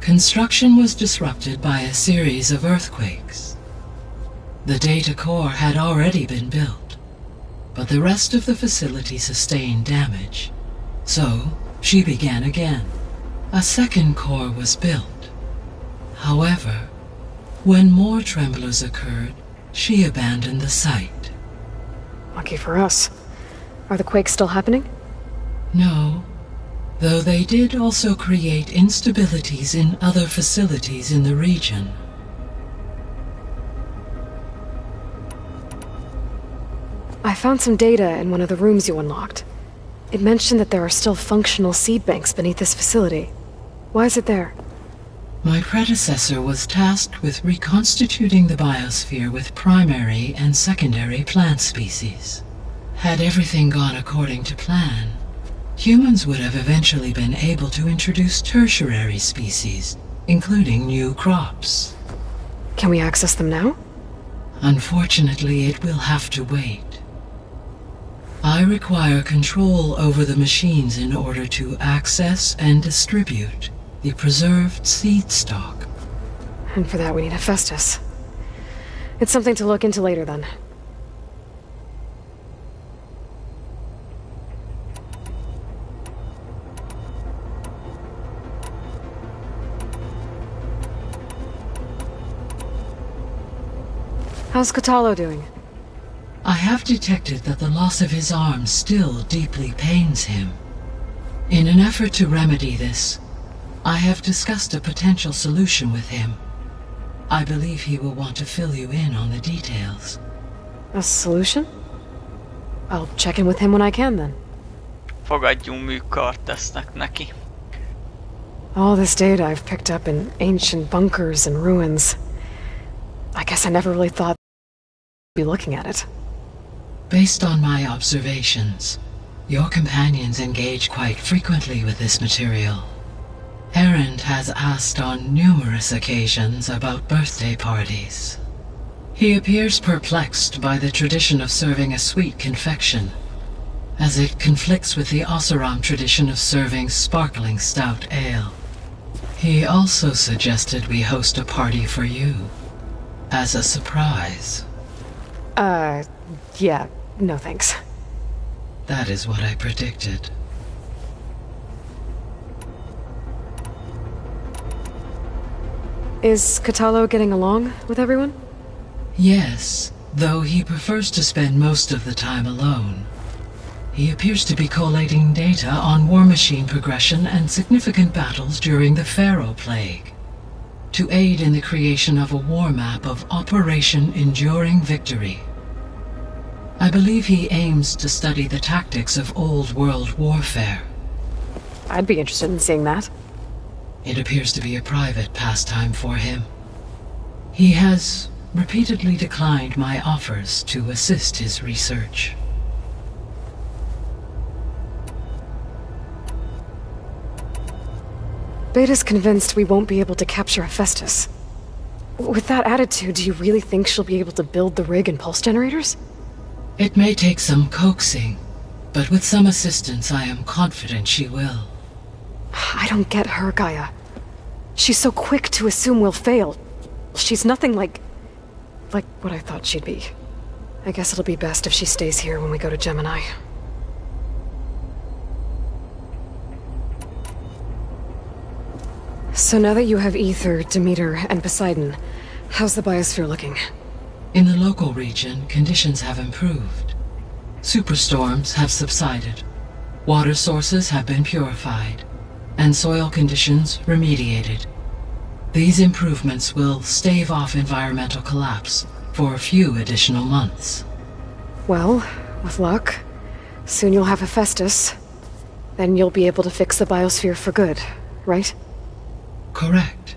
construction was disrupted by a series of earthquakes. The data core had already been built, but the rest of the facility sustained damage. So, she began again. A second core was built. However, when more tremblers occurred, she abandoned the site. Lucky for us. Are the quakes still happening? No, though they did also create instabilities in other facilities in the region. I found some data in one of the rooms you unlocked. It mentioned that there are still functional seed banks beneath this facility. Why is it there? My predecessor was tasked with reconstituting the biosphere with primary and secondary plant species. Had everything gone according to plan, humans would have eventually been able to introduce tertiary species, including new crops. Can we access them now? Unfortunately, it will have to wait. I require control over the machines in order to access and distribute the preserved seed stock. And for that we need Hephaestus. It's something to look into later then. How's Catalo doing? I have detected that the loss of his arm still deeply pains him. In an effort to remedy this, I have discussed a potential solution with him. I believe he will want to fill you in on the details. A solution? I'll check in with him when I can then. Fogadjunk műkartesznek neki. All this data I've picked up in ancient bunkers and ruins. I guess I never really thought I'd be looking at it. Based on my observations, your companions engage quite frequently with this material. Erend has asked on numerous occasions about birthday parties. He appears perplexed by the tradition of serving a sweet confection, as it conflicts with the Oseram tradition of serving sparkling stout ale. He also suggested we host a party for you, as a surprise. Yeah, no thanks. That is what I predicted. Is Catalo getting along with everyone? Yes, though he prefers to spend most of the time alone. He appears to be collating data on war machine progression and significant battles during the Pharaoh Plague, to aid in the creation of a war map of Operation Enduring Victory. I believe he aims to study the tactics of old world warfare. I'd be interested in seeing that. It appears to be a private pastime for him. He has repeatedly declined my offers to assist his research. Beta's convinced we won't be able to capture Hephaestus. With that attitude, do you really think she'll be able to build the rig and pulse generators? It may take some coaxing, but with some assistance I am confident she will. I don't get her, Gaia. She's so quick to assume we'll fail. She's nothing like what I thought she'd be. I guess it'll be best if she stays here when we go to Gemini. So now that you have Ether, Demeter, and Poseidon, how's the biosphere looking? In the local region, conditions have improved. Superstorms have subsided. Water sources have been purified, and soil conditions remediated. These improvements will stave off environmental collapse for a few additional months. Well, with luck, soon you'll have Hephaestus. Then you'll be able to fix the biosphere for good, right? Correct.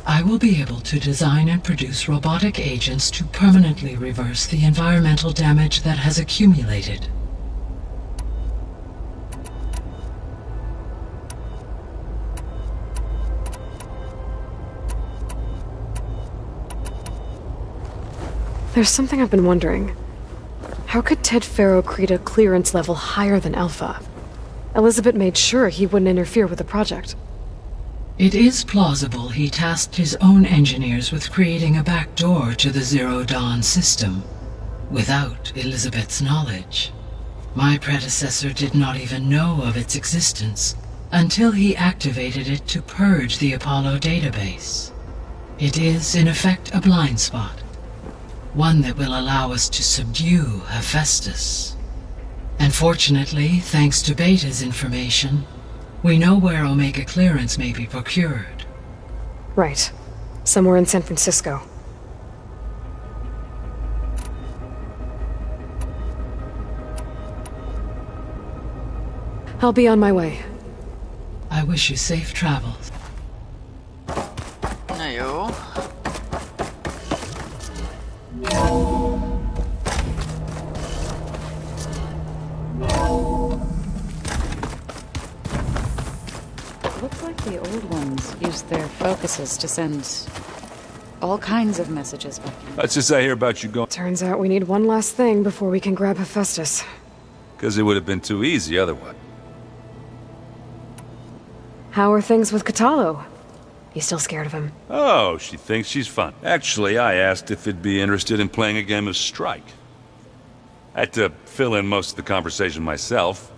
I will be able to design and produce robotic agents to permanently reverse the environmental damage that has accumulated. There's something I've been wondering. How could Ted Faro create a clearance level higher than Alpha? Elizabeth made sure he wouldn't interfere with the project. It is plausible he tasked his own engineers with creating a backdoor to the Zero Dawn system, without Elizabeth's knowledge. My predecessor did not even know of its existence until he activated it to purge the Apollo database. It is, in effect, a blind spot, one that will allow us to subdue Hephaestus. And fortunately, thanks to Beta's information, we know where Omega clearance may be procured. Right. Somewhere in San Francisco. I'll be on my way. I wish you safe travels. Na jó. Looks like the old ones used their focuses to send all kinds of messages back. Let's just say I hear about you going. Turns out we need one last thing before we can grab Hephaestus. Because it would have been too easy otherwise. How are things with Catalo? You still scared of him? Oh, she thinks she's fun. Actually, I asked if it'd be interested in playing a game of Strike. I had to fill in most of the conversation myself,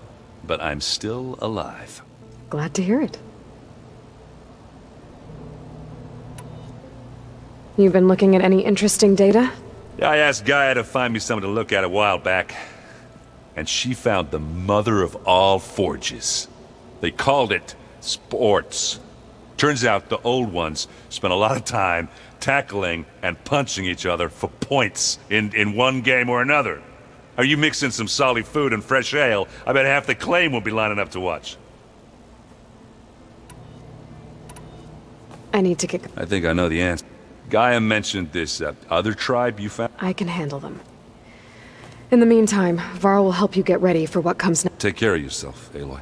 but I'm still alive. Glad to hear it. You've been looking at any interesting data? I asked Gaia to find me something to look at a while back, and she found the mother of all forges. They called it sports. Turns out the old ones spent a lot of time tackling and punching each other for points in one game or another. Are you mixing some solid food and fresh ale? I bet half the claim will be lining up to watch. I need to get... I think I know the answer. Gaia mentioned this other tribe you found? I can handle them. In the meantime, Varl will help you get ready for what comes next. Take care of yourself, Aloy.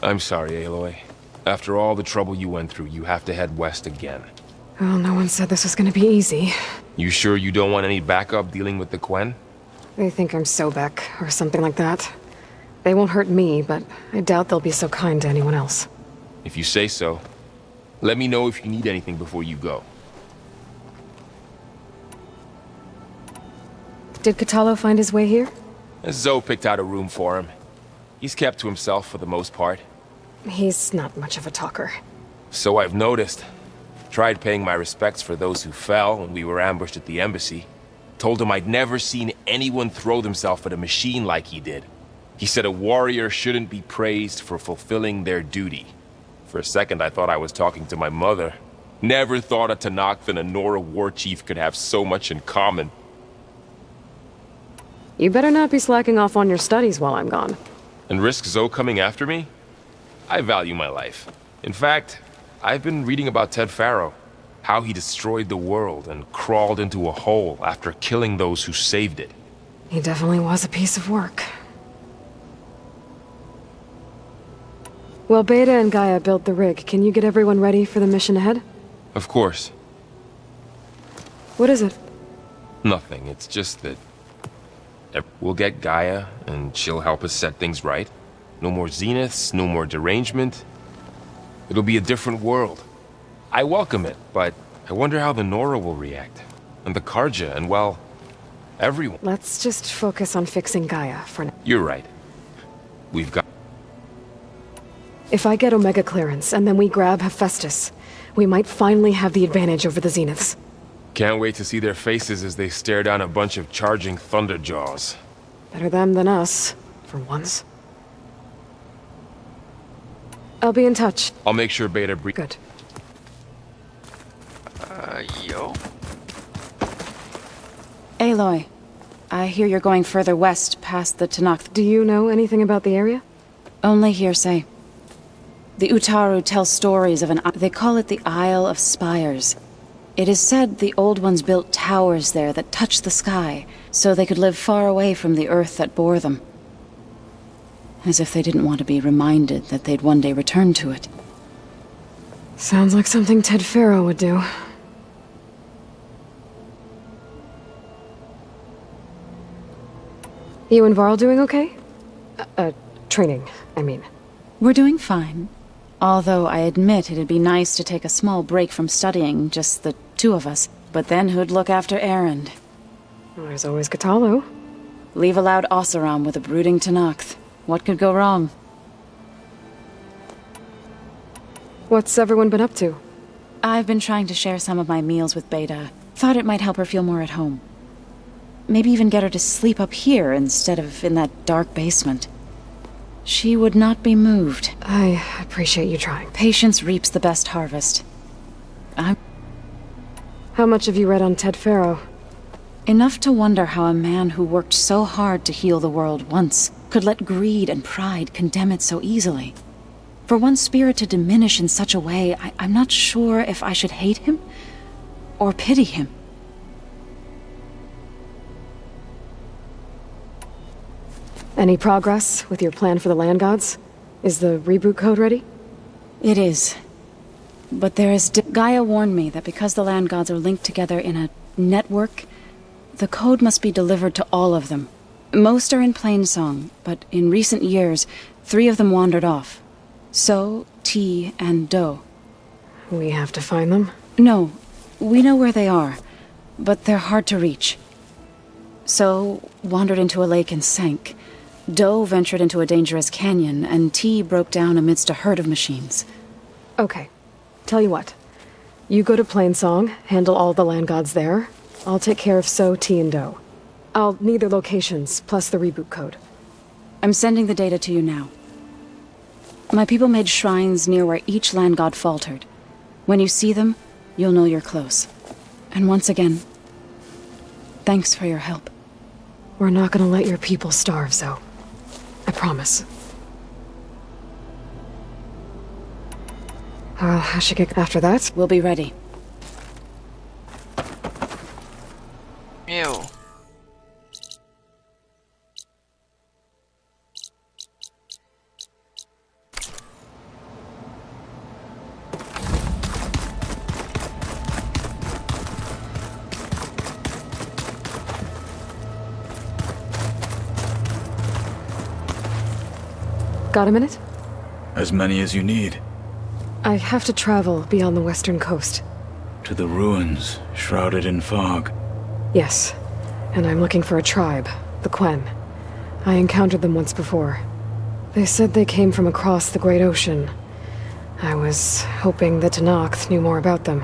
I'm sorry, Aloy. After all the trouble you went through, you have to head west again. Well, no one said this was gonna be easy. You sure you don't want any backup dealing with the Quen? They think I'm Sobek, or something like that. They won't hurt me, but I doubt they'll be so kind to anyone else. If you say so. Let me know if you need anything before you go. Did Catalo find his way here? Zoe picked out a room for him. He's kept to himself for the most part. He's not much of a talker. So I've noticed. Tried paying my respects for those who fell when we were ambushed at the embassy. Told him I'd never seen anyone throw themselves at a machine like he did. He said a warrior shouldn't be praised for fulfilling their duty. For a second I thought I was talking to my mother. Never thought a Tenakth and a Nora war chief could have so much in common. You better not be slacking off on your studies while I'm gone. And risk Zoe coming after me? I value my life. In fact, I've been reading about Ted Faro. How he destroyed the world and crawled into a hole after killing those who saved it. He definitely was a piece of work. Well, Beta and Gaia built the rig. Can you get everyone ready for the mission ahead? Of course. What is it? Nothing. It's just that... we'll get Gaia, and she'll help us set things right. No more zeniths, no more derangement. It'll be a different world. I welcome it, but I wonder how the Nora will react. And the Karja, and well, everyone. Let's just focus on fixing Gaia for now. You're right. We've got... If I get Omega clearance, and then we grab Hephaestus, we might finally have the advantage over the zeniths. Can't wait to see their faces as they stare down a bunch of charging thunderjaws. Better them than us, for once. I'll be in touch. I'll make sure Beta brief. Good. Yo. Aloy, I hear you're going further west past the Tenakth. Do you know anything about the area? Only hearsay. The Utaru tell stories of they call it the Isle of Spires. It is said the old ones built towers there that touched the sky, so they could live far away from the earth that bore them. As if they didn't want to be reminded that they'd one day return to it. Sounds like something Ted Faro would do. You and Varl doing okay? Training, I mean. We're doing fine. Although I admit it'd be nice to take a small break from studying, just the two of us. But then who'd look after Erend? Well, there's always Cthulhu. Leave a loud Oseram with a brooding Tenakth. What could go wrong? What's everyone been up to? I've been trying to share some of my meals with Beta. Thought it might help her feel more at home. Maybe even get her to sleep up here instead of in that dark basement. She would not be moved. I appreciate you trying. Patience reaps the best harvest. How much have you read on Ted Faro? Enough to wonder how a man who worked so hard to heal the world once could let greed and pride condemn it so easily. For one spirit to diminish in such a way, I'm not sure if I should hate him or pity him. Any progress with your plan for the land gods? Is the reboot code ready? It is. But there is... Gaia warned me that because the land gods are linked together in a network, the code must be delivered to all of them. Most are in Plainsong, but in recent years, 3 of them wandered off. So, T, and Do. We have to find them? No, we know where they are, but they're hard to reach. So, wandered into a lake and sank. Do ventured into a dangerous canyon, and T broke down amidst a herd of machines. Okay. Tell you what. You go to Plainsong, handle all the land gods there. I'll take care of So, T, and Do. I'll need their locations, plus the reboot code. I'm sending the data to you now. My people made shrines near where each land god faltered. When you see them, you'll know you're close. And once again, thanks for your help. We're not gonna let your people starve, Zo. I promise. I should get after that. We'll be ready. Ew. Got a minute? As many as you need. I have to travel beyond the western coast. To the ruins, shrouded in fog. Yes, and I'm looking for a tribe, the Quen. I encountered them once before. They said they came from across the Great Ocean. I was hoping that Tenakth knew more about them.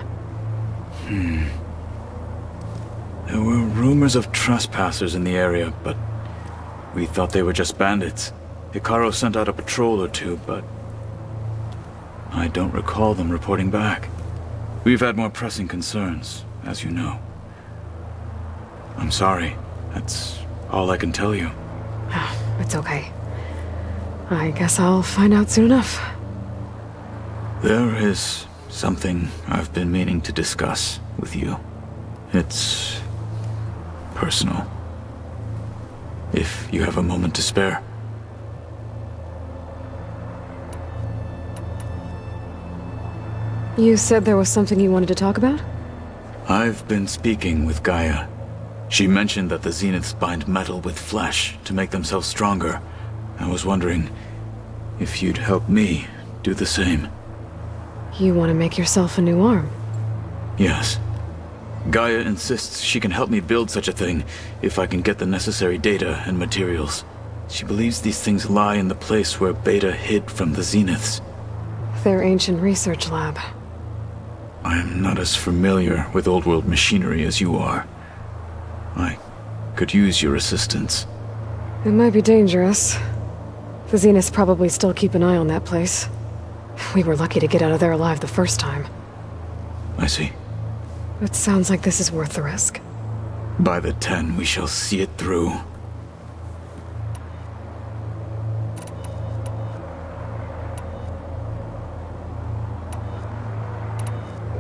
There were rumors of trespassers in the area, but we thought they were just bandits. Hekarro sent out a patrol or two, but I don't recall them reporting back. We've had more pressing concerns, as you know. I'm sorry. That's all I can tell you. It's okay. I guess I'll find out soon enough. There is something I've been meaning to discuss with you. It's personal. If you have a moment to spare. You said there was something you wanted to talk about? I've been speaking with Gaia. She mentioned that the Zeniths bind metal with flesh to make themselves stronger. I was wondering if you'd help me do the same. You want to make yourself a new arm? Yes. Gaia insists she can help me build such a thing if I can get the necessary data and materials. She believes these things lie in the place where Beta hid from the Zeniths. Their ancient research lab. I am not as familiar with old-world machinery as you are. I could use your assistance. It might be dangerous. The Zeniths probably still keep an eye on that place. We were lucky to get out of there alive the first time. I see. It sounds like this is worth the risk. By the 10, we shall see it through.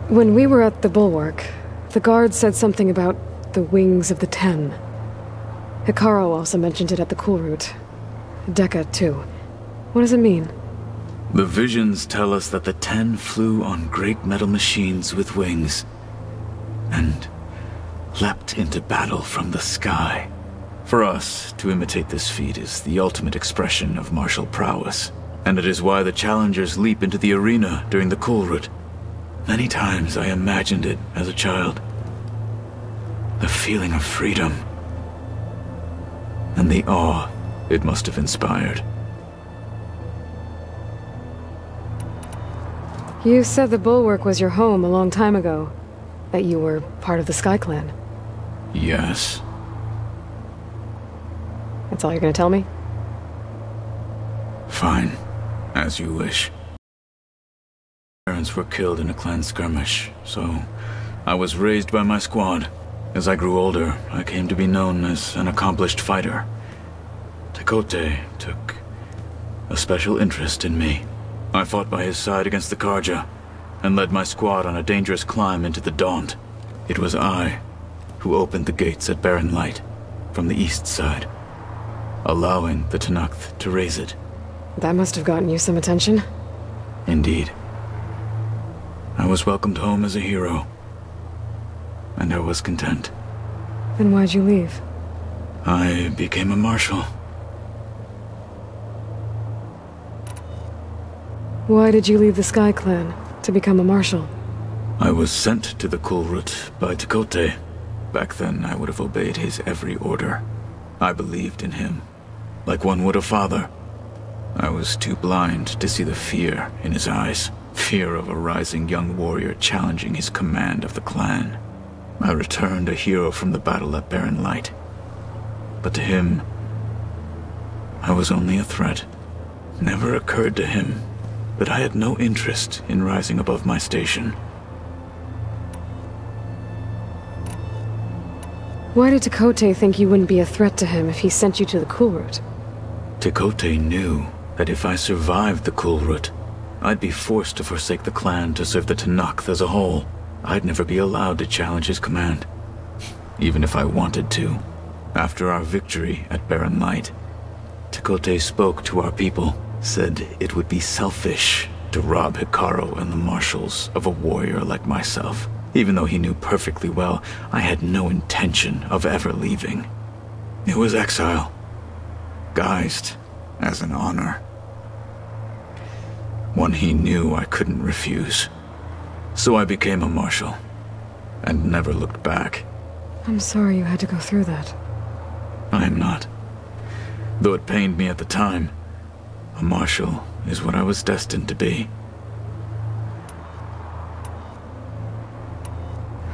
When we were at the Bulwark, the guard said something about the wings of the 10. Hekarro also mentioned it at the Cool Route. Dekka, too. What does it mean? The visions tell us that the 10 flew on great metal machines with wings, and leapt into battle from the sky. For us, to imitate this feat is the ultimate expression of martial prowess, and it is why the challengers leap into the arena during the cool route. Many times I imagined it as a child. The feeling of freedom, and the awe it must have inspired. You said the Bulwark was your home a long time ago. That you were part of the Sky Clan. Yes. That's all you're gonna tell me? Fine. As you wish. My parents were killed in a clan skirmish, so I was raised by my squad. As I grew older, I came to be known as an accomplished fighter. Tekote took a special interest in me. I fought by his side against the Karja, and led my squad on a dangerous climb into the Daunt. It was I who opened the gates at Barren Light, from the east side, allowing the Tenakth to raise it. That must have gotten you some attention. Indeed. I was welcomed home as a hero, and I was content. Then why'd you leave? I became a marshal. Why did you leave the Sky Clan to become a marshal? I was sent to the Kulrut by Tekote. Back then, I would have obeyed his every order. I believed in him, like one would a father. I was too blind to see the fear in his eyes. Fear of a rising young warrior challenging his command of the clan. I returned a hero from the battle at Barren Light. But to him, I was only a threat. Never occurred to him that I had no interest in rising above my station. Why did Tekote think you wouldn't be a threat to him if he sent you to the Kulrut? Tekote knew that if I survived the Kulrut, I'd be forced to forsake the clan to serve the Tenakth as a whole. I'd never be allowed to challenge his command, even if I wanted to. After our victory at Barren Light, Tekote spoke to our people, said it would be selfish to rob Hikaru and the marshals of a warrior like myself, even though he knew perfectly well I had no intention of ever leaving. It was exile, guised as an honor. One he knew I couldn't refuse. So I became a marshal, and never looked back. I'm sorry you had to go through that. I am not. Though it pained me at the time, a marshal is what I was destined to be.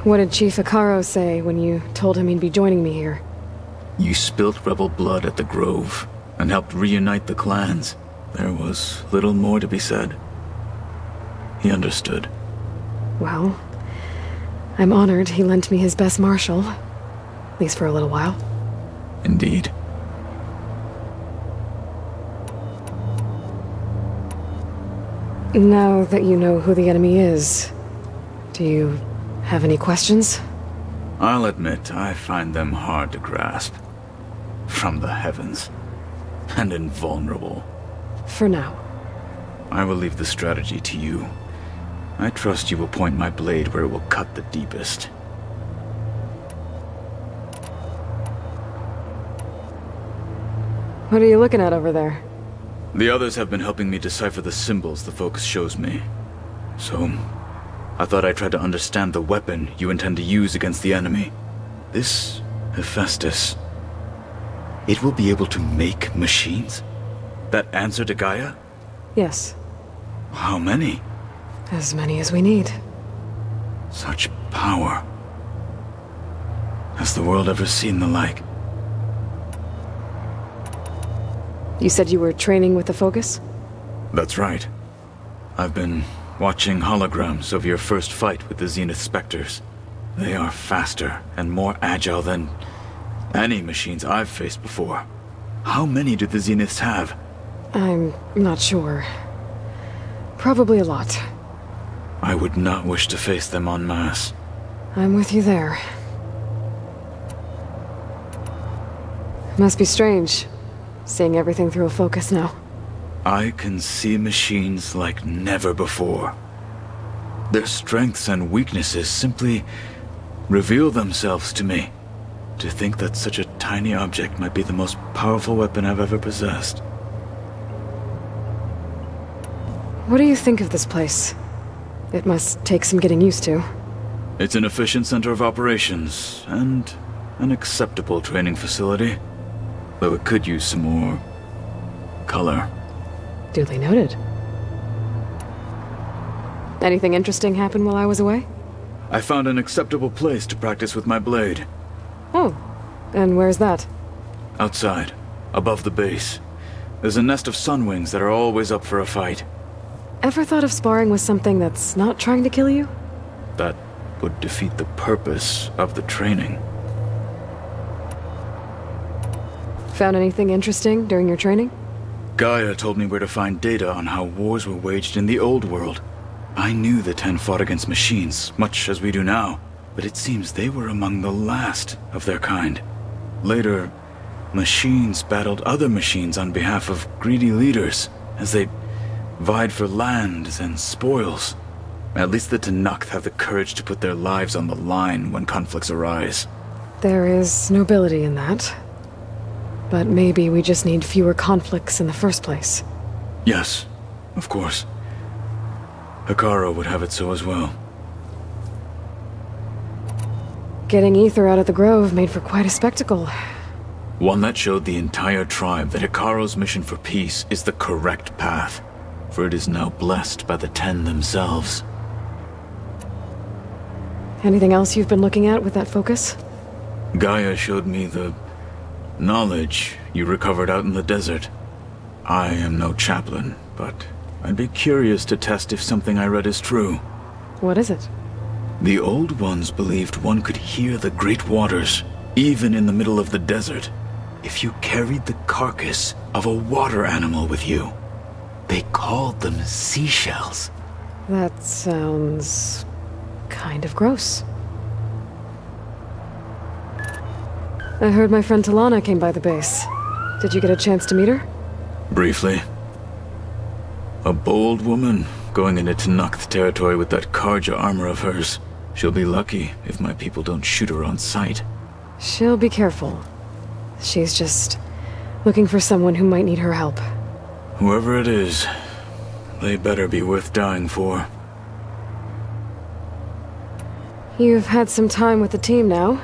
What did Chief Hikaru say when you told him he'd be joining me here? You spilt rebel blood at the Grove, and helped reunite the clans. There was little more to be said. He understood. Well, I'm honored he lent me his best marshal. At least for a little while. Indeed. Now that you know who the enemy is, do you have any questions? I'll admit, I find them hard to grasp. From the heavens. And invulnerable. For now. I will leave the strategy to you. I trust you will point my blade where it will cut the deepest. What are you looking at over there? The others have been helping me decipher the symbols the Focus shows me. So, I thought I'd try to understand the weapon you intend to use against the enemy. This Hephaestus. It will be able to make machines? That answer to Gaia? Yes. How many? As many as we need. Such power. Has the world ever seen the like? You said you were training with the Focus? That's right. I've been watching holograms of your first fight with the Zenith Spectres. They are faster and more agile than any machines I've faced before. How many do the Zeniths have? I'm not sure. Probably a lot. I would not wish to face them en masse. I'm with you there. Must be strange, seeing everything through a Focus now. I can see machines like never before. Their strengths and weaknesses simply reveal themselves to me. To think that such a tiny object might be the most powerful weapon I've ever possessed. What do you think of this place? It must take some getting used to. It's an efficient center of operations, and an acceptable training facility. Though it could use some more color. Duly noted. Anything interesting happen while I was away? I found an acceptable place to practice with my blade. Oh, and where's that? Outside, above the base. There's a nest of sunwings that are always up for a fight. Ever thought of sparring with something that's not trying to kill you? That would defeat the purpose of the training. Found anything interesting during your training? Gaia told me where to find data on how wars were waged in the old world. I knew the Ten fought against machines, much as we do now, but it seems they were among the last of their kind. Later, machines battled other machines on behalf of greedy leaders, as they vied for lands and spoils. At least the Tenakth have the courage to put their lives on the line when conflicts arise. There is nobility in that. But maybe we just need fewer conflicts in the first place. Yes, of course. Hekarro would have it so as well. Getting Ether out of the grove made for quite a spectacle. One that showed the entire tribe that Hekarro's mission for peace is the correct path, for it is now blessed by the Ten themselves. Anything else you've been looking at with that focus? Gaia showed me the knowledge you recovered out in the desert. I am no chaplain, but I'd be curious to test if something I read is true. What is it? The Old Ones believed one could hear the great waters, even in the middle of the desert, if you carried the carcass of a water animal with you. They called them seashells. That sounds kind of gross. I heard my friend Talana came by the base. Did you get a chance to meet her? Briefly. A bold woman going into Tenakth territory with that Karja armor of hers. She'll be lucky if my people don't shoot her on sight. She'll be careful. She's just looking for someone who might need her help. Whoever it is, they better be worth dying for. You've had some time with the team now.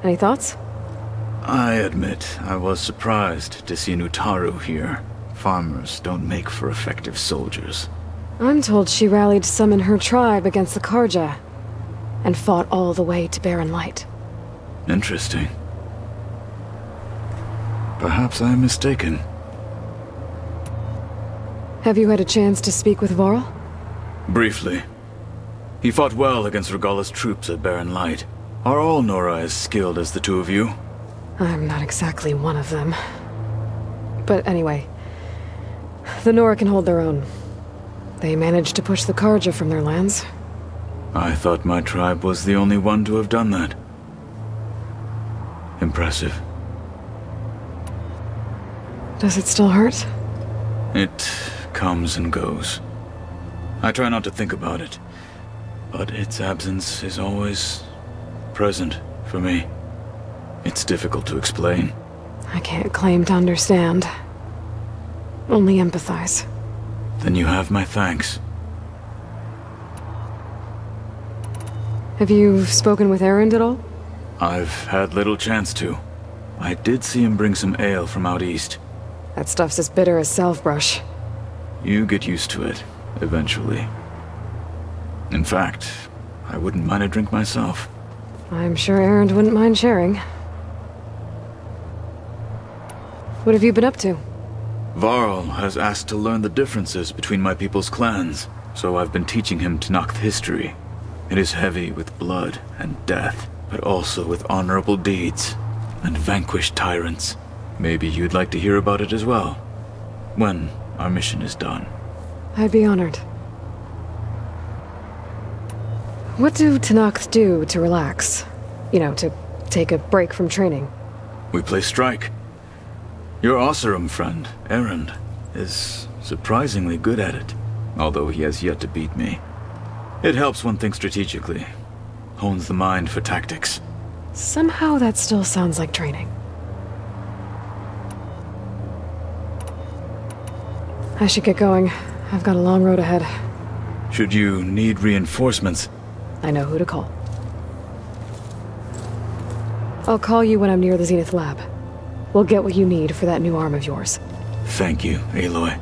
Any thoughts? I admit, I was surprised to see Nutaru here. Farmers don't make for effective soldiers. I'm told she rallied some in her tribe against the Karja, and fought all the way to Barren Light. Interesting. Perhaps I am mistaken. Have you had a chance to speak with Varl? Briefly. He fought well against Regalla's troops at Barren Light. Are all Nora as skilled as the two of you? I'm not exactly one of them. But anyway, the Nora can hold their own. They managed to push the Karja from their lands. I thought my tribe was the only one to have done that. Impressive. Does it still hurt? It comes and goes. I try not to think about it, but its absence is always present for me. It's difficult to explain. I can't claim to understand. Only empathize. Then you have my thanks. Have you spoken with Erend at all? I've had little chance to. I did see him bring some ale from out east. That stuff's as bitter as salve-brush. You get used to it, eventually. In fact, I wouldn't mind a drink myself. I'm sure Erend wouldn't mind sharing. What have you been up to? Varl has asked to learn the differences between my people's clans, so I've been teaching him Tenakth history. It is heavy with blood and death, but also with honorable deeds and vanquished tyrants. Maybe you'd like to hear about it as well, when our mission is done. I'd be honored. What do Tenakth do to relax? You know, to take a break from training? We play strike. Your Oseram friend, Erend, is surprisingly good at it, although he has yet to beat me. It helps one think strategically, hones the mind for tactics. Somehow that still sounds like training. I should get going. I've got a long road ahead. Should you need reinforcements? I know who to call. I'll call you when I'm near the Zenith lab. We'll get what you need for that new arm of yours. Thank you, Aloy.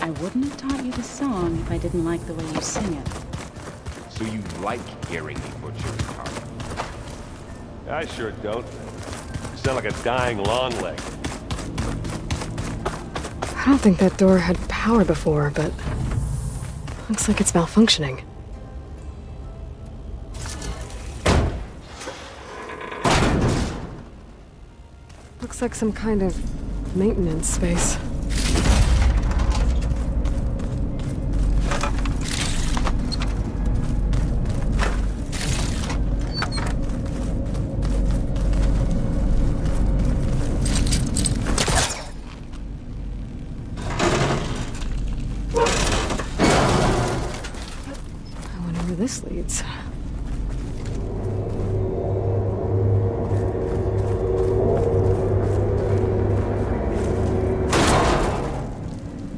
I wouldn't have taught you the song if I didn't like the way you sing it. So you like hearing me butcher your heart? I sure don't. You sound like a dying long leg. I don't think that door had power before, but looks like it's malfunctioning. Looks like some kind of maintenance space. This leads.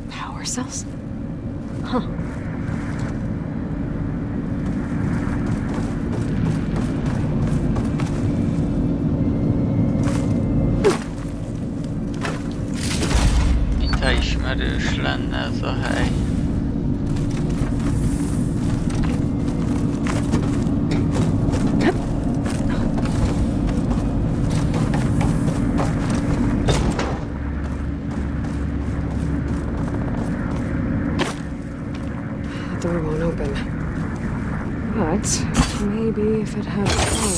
Power cells? Huh. Mintha ismerős lenne ez a hely. Door won't open. But maybe if it had power.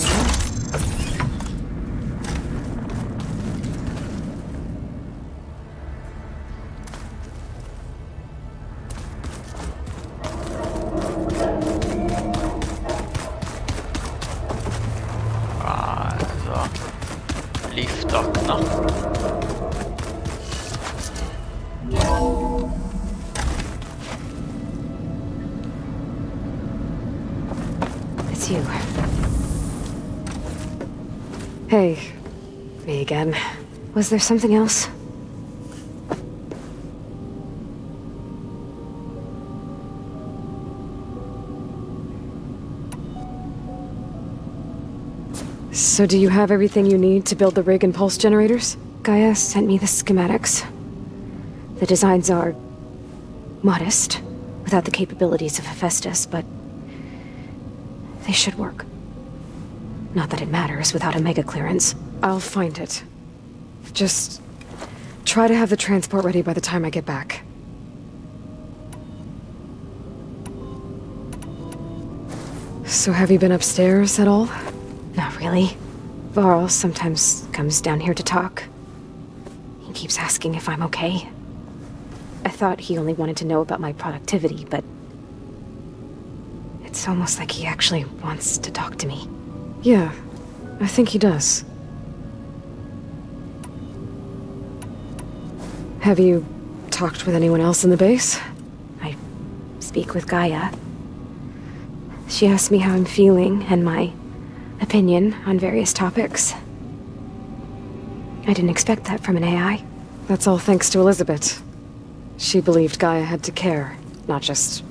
Ez a liftaknak. It's you. Hey, me again. Was there something else? So do you have everything you need to build the rig and pulse generators? Gaia sent me the schematics. The designs are modest, without the capabilities of Hephaestus, but they should work. Not that it matters without a mega clearance. I'll find it. Just try to have the transport ready by the time I get back. So have you been upstairs at all? Not really. Varl sometimes comes down here to talk. He keeps asking if I'm okay. I thought he only wanted to know about my productivity, but it's almost like he actually wants to talk to me. Yeah, I think he does. Have you talked with anyone else in the base? I speak with Gaia. She asked me how I'm feeling and my opinion on various topics. I didn't expect that from an AI. That's all thanks to Elizabeth. She believed Gaia had to care, not just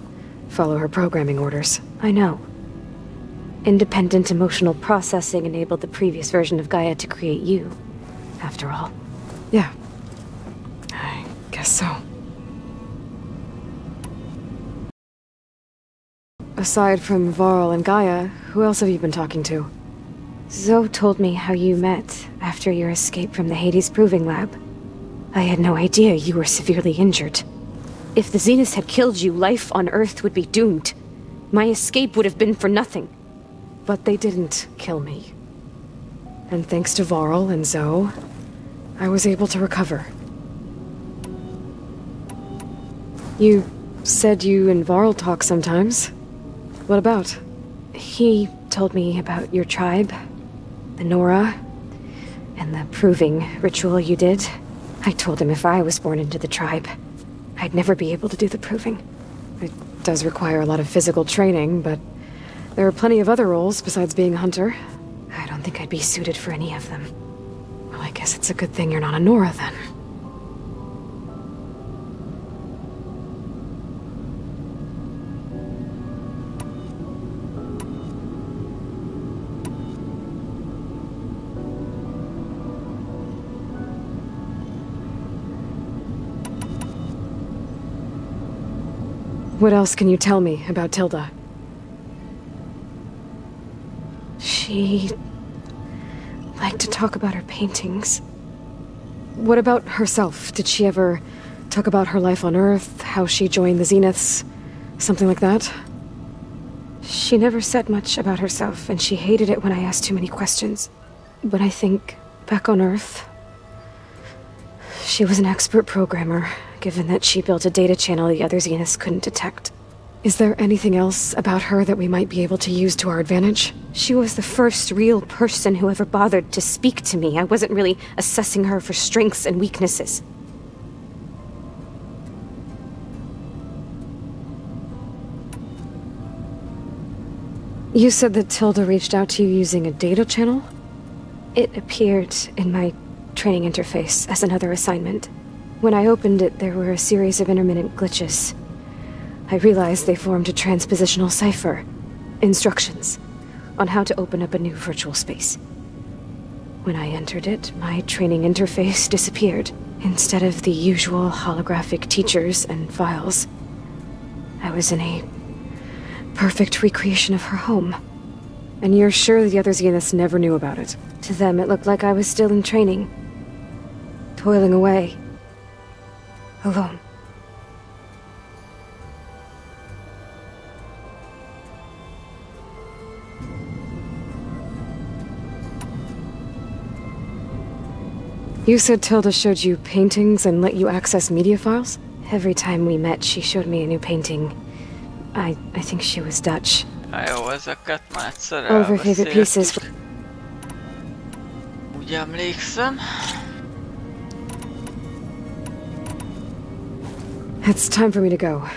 follow her programming orders. I know. Independent emotional processing enabled the previous version of Gaia to create you, after all. Yeah. I guess so. Aside from Varl and Gaia, who else have you been talking to? Zoe told me how you met after your escape from the Hades Proving Lab. I had no idea you were severely injured. If the Zeniths had killed you, life on Earth would be doomed. My escape would have been for nothing. But they didn't kill me. And thanks to Varl and Zoe, I was able to recover. You said you and Varl talk sometimes. What about? He told me about your tribe, the Nora, and the proving ritual you did. I told him if I was born into the tribe, I'd never be able to do the proving. It does require a lot of physical training, but there are plenty of other roles besides being a hunter. I don't think I'd be suited for any of them. Well, I guess it's a good thing you're not a Nora, then. What else can you tell me about Tilda? She liked to talk about her paintings. What about herself? Did she ever talk about her life on Earth, how she joined the Zeniths, something like that? She never said much about herself, and she hated it when I asked too many questions. But I think, back on Earth, she was an expert programmer, given that she built a data channel the other Zeniths couldn't detect. Is there anything else about her that we might be able to use to our advantage? She was the first real person who ever bothered to speak to me. I wasn't really assessing her for strengths and weaknesses. You said that Tilda reached out to you using a data channel? It appeared in my training interface as another assignment. When I opened it, there were a series of intermittent glitches. I realized they formed a transpositional cipher. Instructions on how to open up a new virtual space. When I entered it, my training interface disappeared. Instead of the usual holographic teachers and files, I was in a perfect recreation of her home. And you're sure the other Zeniths never knew about it? To them, it looked like I was still in training. Toiling away. Alone. You said Tilda showed you paintings and let you access media files? Every time we met, she showed me a new painting. I think she was Dutch. Jó, ezeket már egyszer All of her favorite pieces. Úgy emlékszem. It's time for me to go.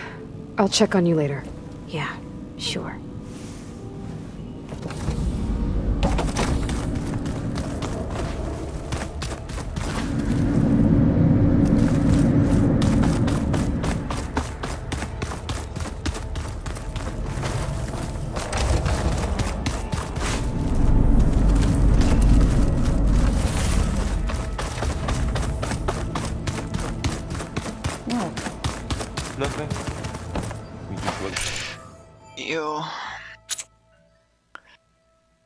I'll check on you later. Yeah, sure. Nothing. We just look. Jó.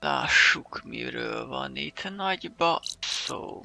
Lássuk, miről van itt nagyba szó.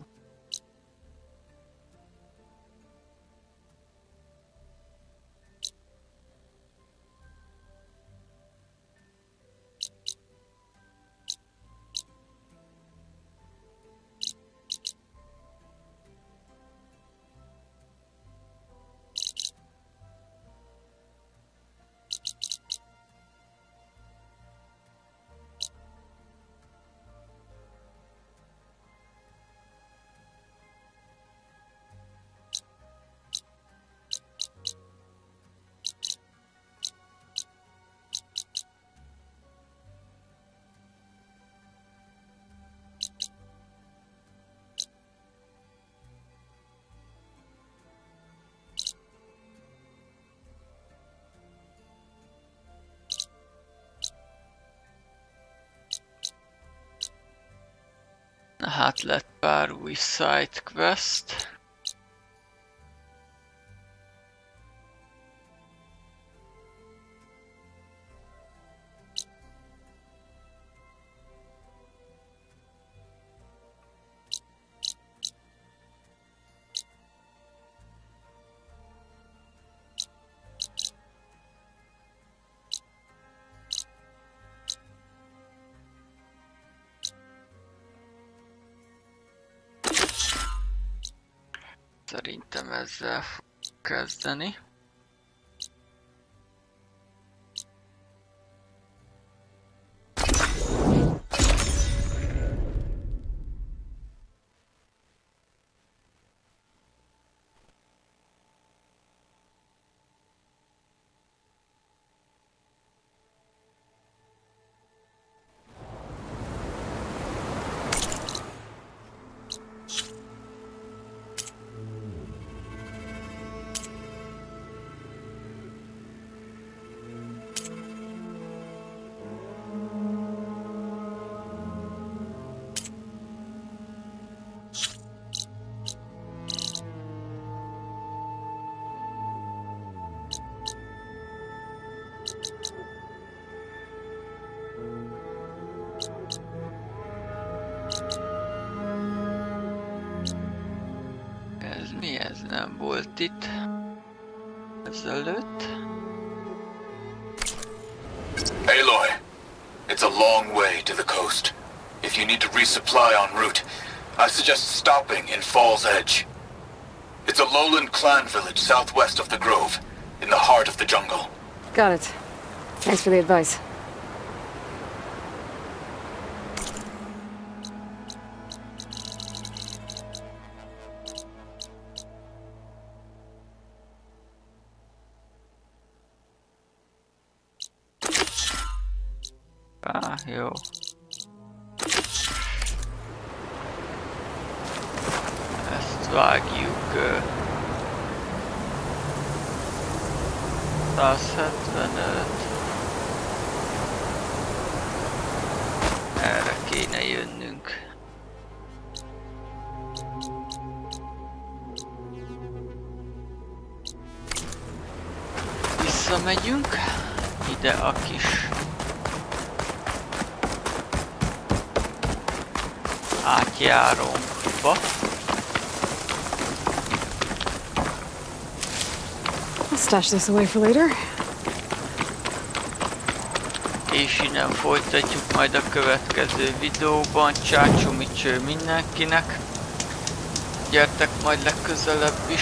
Hát lett pár új side quest. Szerintem ezzel fog kezdeni. Mi ez nem volt itt ezelőtt? Aloy, it's a long way to the coast. If you need to resupply en route, I suggest stopping in Fall's Edge. It's a lowland clan village southwest of the Grove, in the heart of the jungle. Got it. Thanks for the advice. Jó. Ezt vágjuk 175. Erre kéne jönnünk. Visszamegyünk ide a kis átjárónkba. I'll stash this away for later. És innen folytatjuk majd a következő videóban. Csácsomicső mindenkinek. Gyertek majd legközelebb is.